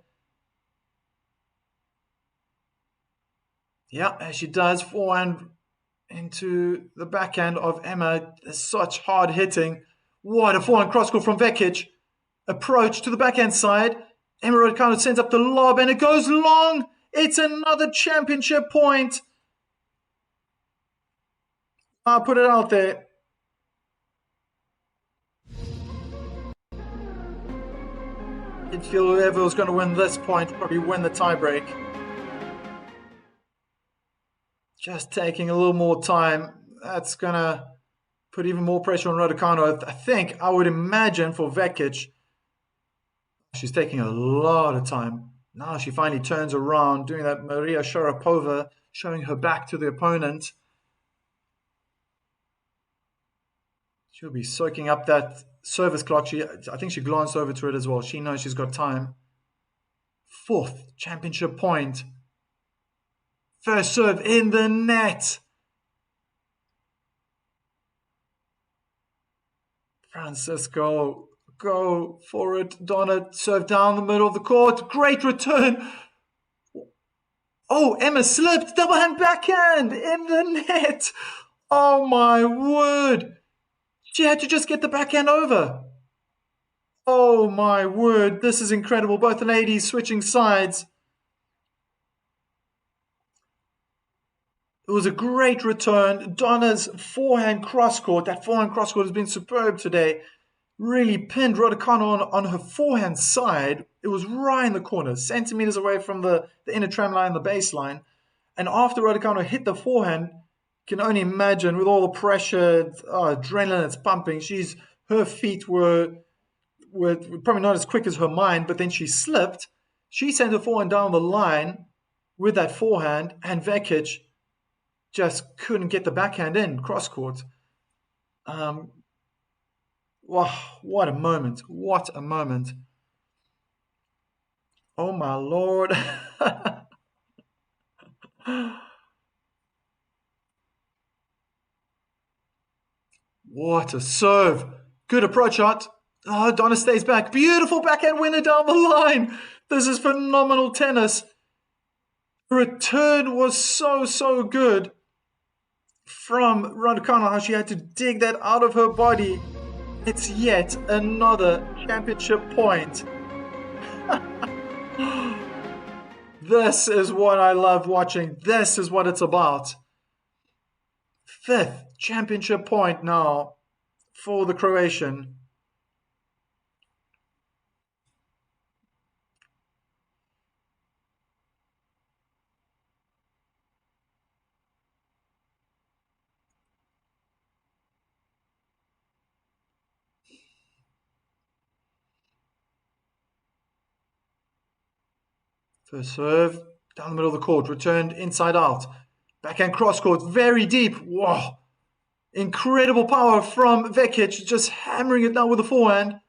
Yeah, as she does, forehand into the backhand of Emma. Such hard hitting. What a forehand cross court from Vekic. Approach to the backhand side. Emma Raducanu sends up the lob and it goes long. It's another championship point. I'll put it out there. You'd feel whoever was going to win this point probably win the tiebreak. Just taking a little more time. That's going to put even more pressure on Raducanu. I would imagine for Vekic, she's taking a lot of time. Now she finally turns around, doing that Maria Sharapova, showing her back to the opponent. She'll be soaking up that service clock. I think she glanced over to it as well. She knows she's got time. Fourth championship point. First serve in the net. Francisco, go for it. Donna, serve down the middle of the court. Great return. Oh, Emma slipped. Double hand backhand in the net. Oh my word. She had to just get the backhand over. Oh my word. This is incredible. Both the ladies switching sides. It was a great return. Donna's forehand cross-court. That forehand cross-court has been superb today. Really pinned Raducanu on her forehand side. It was right in the corner, centimeters away from the inner tram line, the baseline. And after Raducanu hit the forehand, you can only imagine with all the pressure, adrenaline that's pumping, her feet were probably not as quick as her mind, but then she slipped. She sent her forehand down the line with that forehand, and Vekic just couldn't get the backhand in cross-court. Wow, what a moment. What a moment. Oh my Lord. What a serve. Good approach shot. Oh, Donna stays back. Beautiful backhand winner down the line. This is phenomenal tennis. The return was so good from Raducanu, how she had to dig that out of her body. It's yet another championship point. This is what I love watching. This is what it's about. Fifth championship point now for the Croatian. First serve, down the middle of the court, returned inside out. Backhand cross court, very deep. Whoa. Incredible power from Vekic, just hammering it down with the forehand.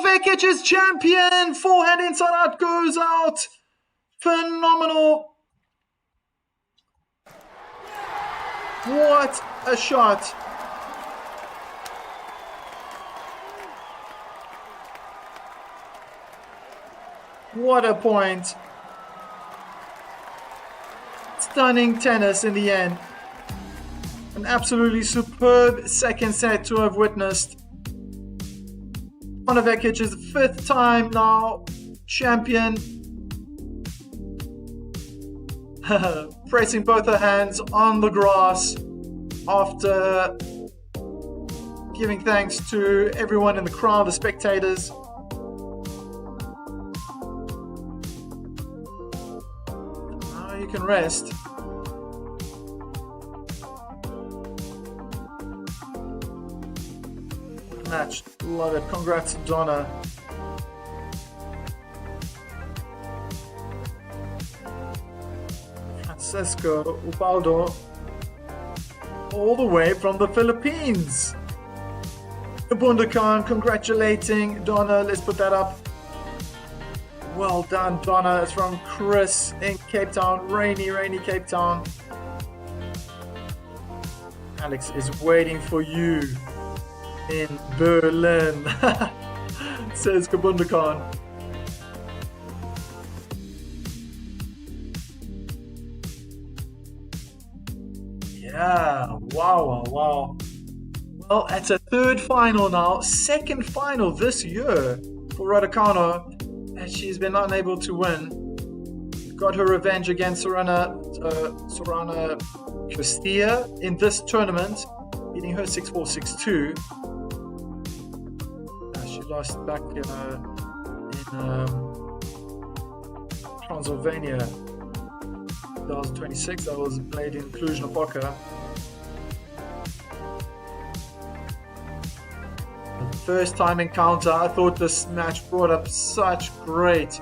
Vekic is champion. Forehand inside out goes out. Phenomenal. What a shot. What a point. Stunning tennis in the end. An absolutely superb second set to have witnessed. Donna Vekic is the fifth time now champion. Pressing both her hands on the grass after giving thanks to everyone in the crowd, the spectators. Now you can rest. Match. Love it. Congrats, Donna. Cisco Ubaldo, all the way from the Philippines. Bundakan congratulating Donna. Let's put that up. Well done, Donna. It's from Chris in Cape Town. Rainy Cape Town. Alex is waiting for you in Berlin, says Kabundakan. Yeah, wow. Well, it's a third final now, second final this year for Raducanu, and she's been unable to win. Got her revenge against Sorana Castilla in this tournament, beating her 6-4, 6-2. She lost back in Transylvania 2026. That was played in Cluj-Napoca. The first time encounter, I thought this match brought up such great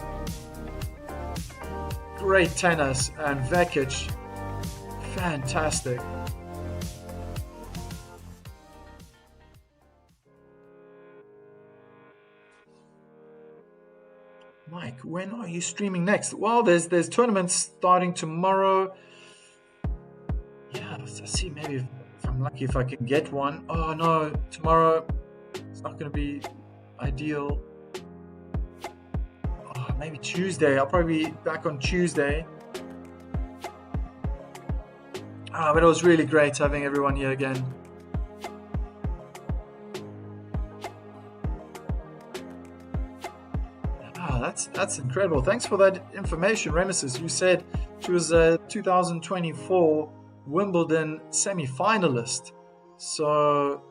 tennis, and Vekic, fantastic. Mike, when are you streaming next? Well, there's tournaments starting tomorrow. Yeah, let's see, maybe if I'm lucky if I can get one. Oh no, tomorrow it's not going to be ideal. Oh, maybe Tuesday. I'll probably be back on Tuesday. But it was really great having everyone here again. That's incredible. Thanks for that information, Remesis. You said she was a 2024 Wimbledon semi-finalist, so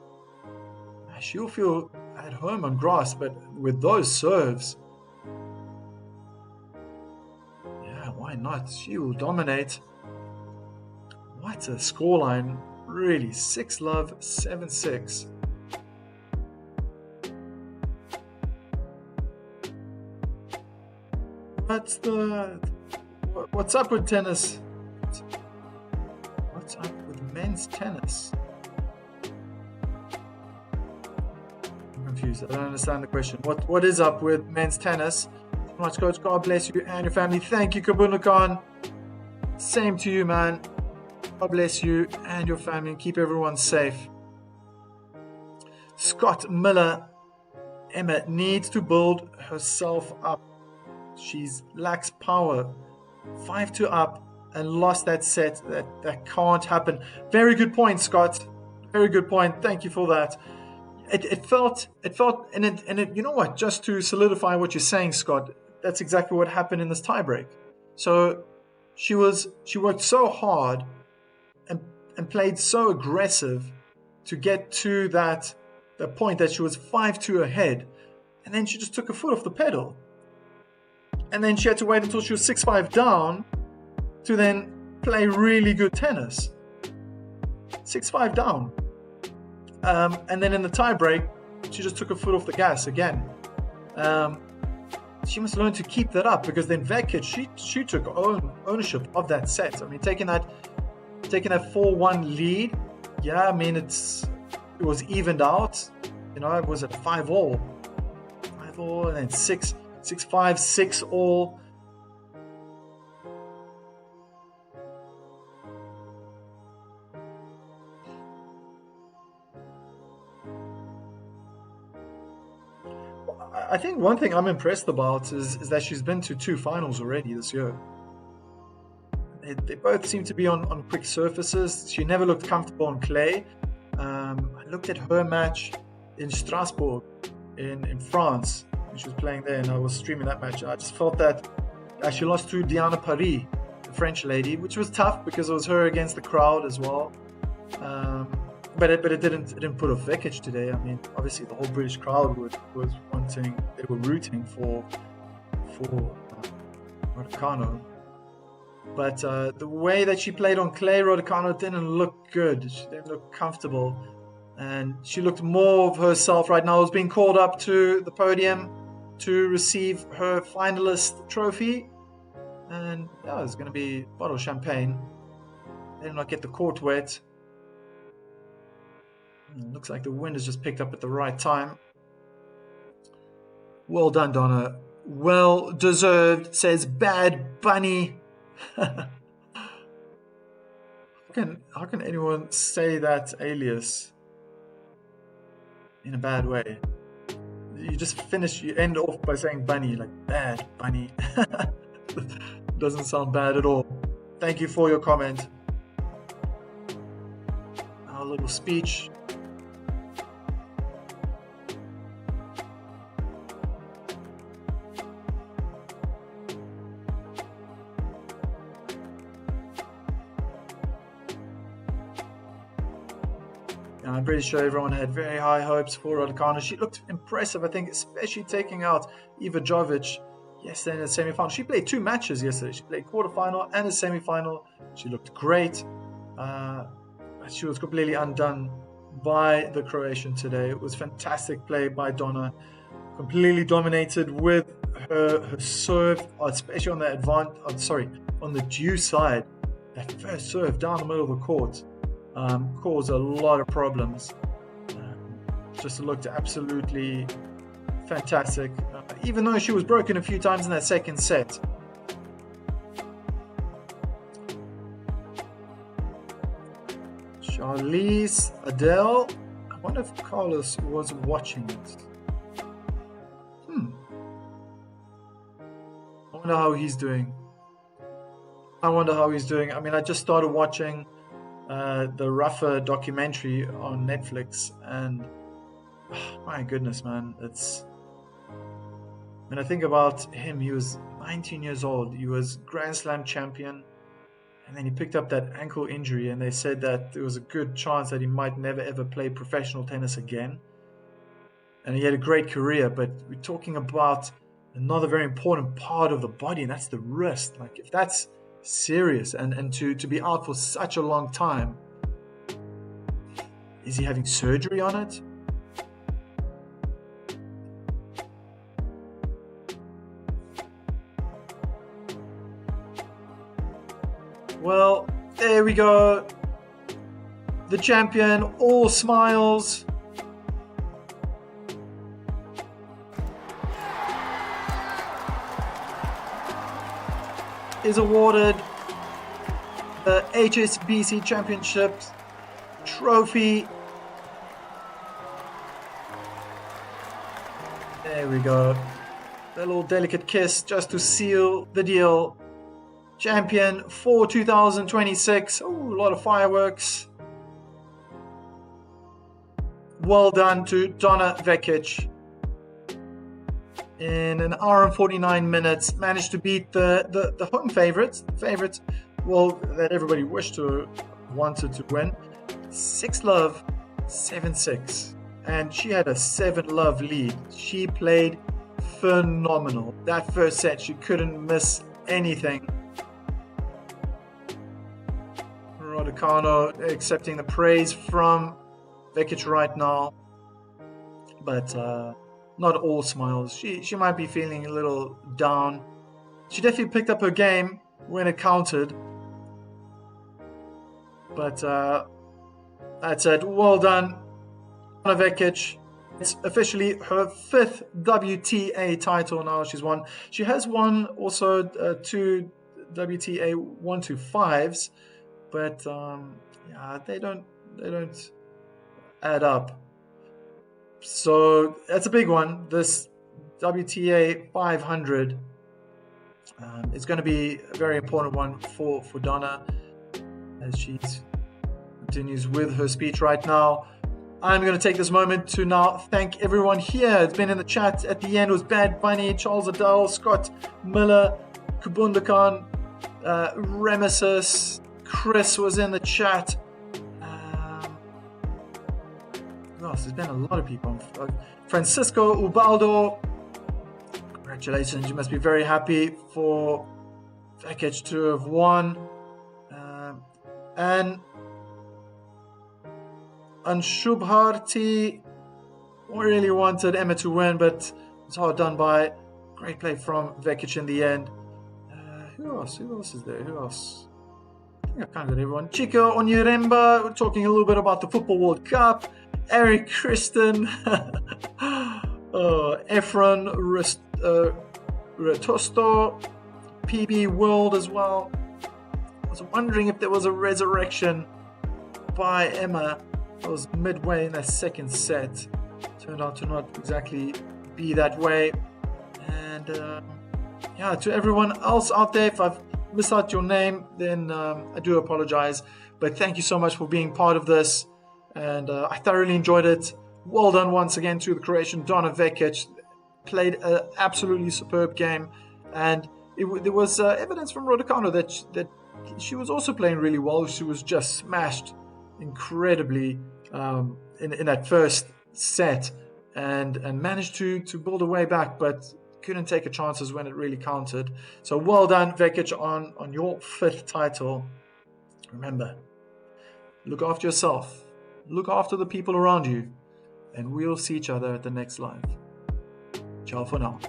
she'll feel at home on grass, but with those serves, yeah, why not? She will dominate. What a scoreline, really. 6-love, 7-6. What's up with tennis? What's up with men's tennis? I'm confused. I don't understand the question. What is up with men's tennis? So much, Coach. God bless you and your family. Thank you, Kabundakan. Same to you, man. God bless you and your family, and keep everyone safe. Scott Miller. Emma needs to build herself up. She lacks power. 5-2 up and lost that set. That can't happen. Very good point, Scott. Very good point. Thank you for that. It felt, and it. You know what? Just to solidify what you're saying, Scott, that's exactly what happened in this tiebreak. So she worked so hard and played so aggressive to get to the point that she was 5-2 ahead, and then she just took her foot off the pedal. And then she had to wait until she was 6-5 down to then play really good tennis. 6-5 down. And then in the tiebreak, she just took her foot off the gas again. She must learn to keep that up, because then Vekic, she took ownership of that set. I mean, taking that 4-1 lead, yeah, I mean, it was evened out. You know, it was at 5-all. 5-all, and then 6-5, 6-all. I think one thing I'm impressed about is that she's been to 2 finals already this year. They both seem to be on quick surfaces. She never looked comfortable on clay. I looked at her match in Strasbourg in France. She was playing there, and I was streaming that match. I just felt that she lost to Diana Paris, the French lady, which was tough because it was her against the crowd as well. But it didn't put off Vekic today. I mean, obviously the whole British crowd was wanting, they were rooting for Raducanu. But the way that she played on clay, Raducanu didn't look good. She didn't look comfortable, and she looked more of herself right now. Was being called up to the podium to receive her finalist trophy. And yeah, there's going to be a bottle of champagne. They did not get the court wet. Looks like the wind has just picked up at the right time. Well done, Donna. Well deserved, says Bad Bunny. How can anyone say that alias in a bad way? You just you end off by saying bunny, like Bad Bunny. Doesn't sound bad at all. Thank you for your comment. Our little speech. I'm pretty sure everyone had very high hopes for Raducanu. She looked impressive, I think, especially taking out Ivajovic yesterday in the semi-final. She played 2 matches yesterday. She played quarterfinal and a semi-final. She looked great. But she was completely undone by the Croatian today. It was fantastic play by Donna. Completely dominated with her serve, especially on the on the due side. That first serve down the middle of the court. Caused a lot of problems. Just looked absolutely fantastic, even though she was broken a few times in that second set. Charlize, Adele. I wonder if Carlos was watching it. I wonder how he's doing. I mean, I just started watching the Rafa documentary on Netflix, and my goodness, man, when I think about him, he was 19 years old, he was Grand Slam champion, and then he picked up that ankle injury, and they said that there was a good chance that he might never ever play professional tennis again. And he had a great career, but we're talking about another very important part of the body, and that's the wrist. Like, if that's serious and to be out for such a long time, is he having surgery on it? Well, there we go. The champion, all smiles. Is awarded the HSBC Championship trophy. There we go. A little delicate kiss just to seal the deal. Champion for 2026. Oh, a lot of fireworks. Well done to Donna Vekic. In an hour and 49 minutes, managed to beat the home favorites, that everybody wanted to win. 6-love, 7-6. And she had a 7-love lead. She played phenomenal. That first set, she couldn't miss anything. Raducanu accepting the praise from Vekic right now. But not all smiles. She might be feeling a little down. She definitely picked up her game when it counted. But that's it. Well done, Anna Vekic. It's officially her 5th WTA title now. She has won also 2 WTA 1-5s, but yeah, they don't add up. So that's a big one. This WTA 500 is going to be a very important one for Donna as she continues with her speech right now. I'm going to take this moment to now thank everyone here. It's been in the chat at the end. It was Bad Bunny, Charles Adele, Scott Miller, Kubundakan, Remesis, Chris was in the chat. There's been a lot of people. Francisco Ubaldo, congratulations. You must be very happy for Vekic to have won. And Anshubharti really wanted Emma to win, but it's hard done by. Great play from Vekic in the end. Who else? Who else is there? Who else? I think I kind of got everyone. Chico Onyeremba, we're talking a little bit about the Football World Cup. Eric Kristen, Efron Retosto, PB World as well. I was wondering if there was a resurrection by Emma. It was midway in that second set. Turned out to not exactly be that way. And yeah, to everyone else out there, if I've missed out your name, then I do apologize. But thank you so much for being part of this. And I thoroughly enjoyed it. Well done once again to the Croatian Donna Vekic. Played an absolutely superb game. And there was evidence from Raducanu that she was also playing really well. She was just smashed incredibly in that first set and managed to build a way back, but couldn't take her chances when it really counted. So well done, Vekic, on your 5th title. Remember, look after yourself, look after the people around you, and we'll see each other at the next live. Ciao for now.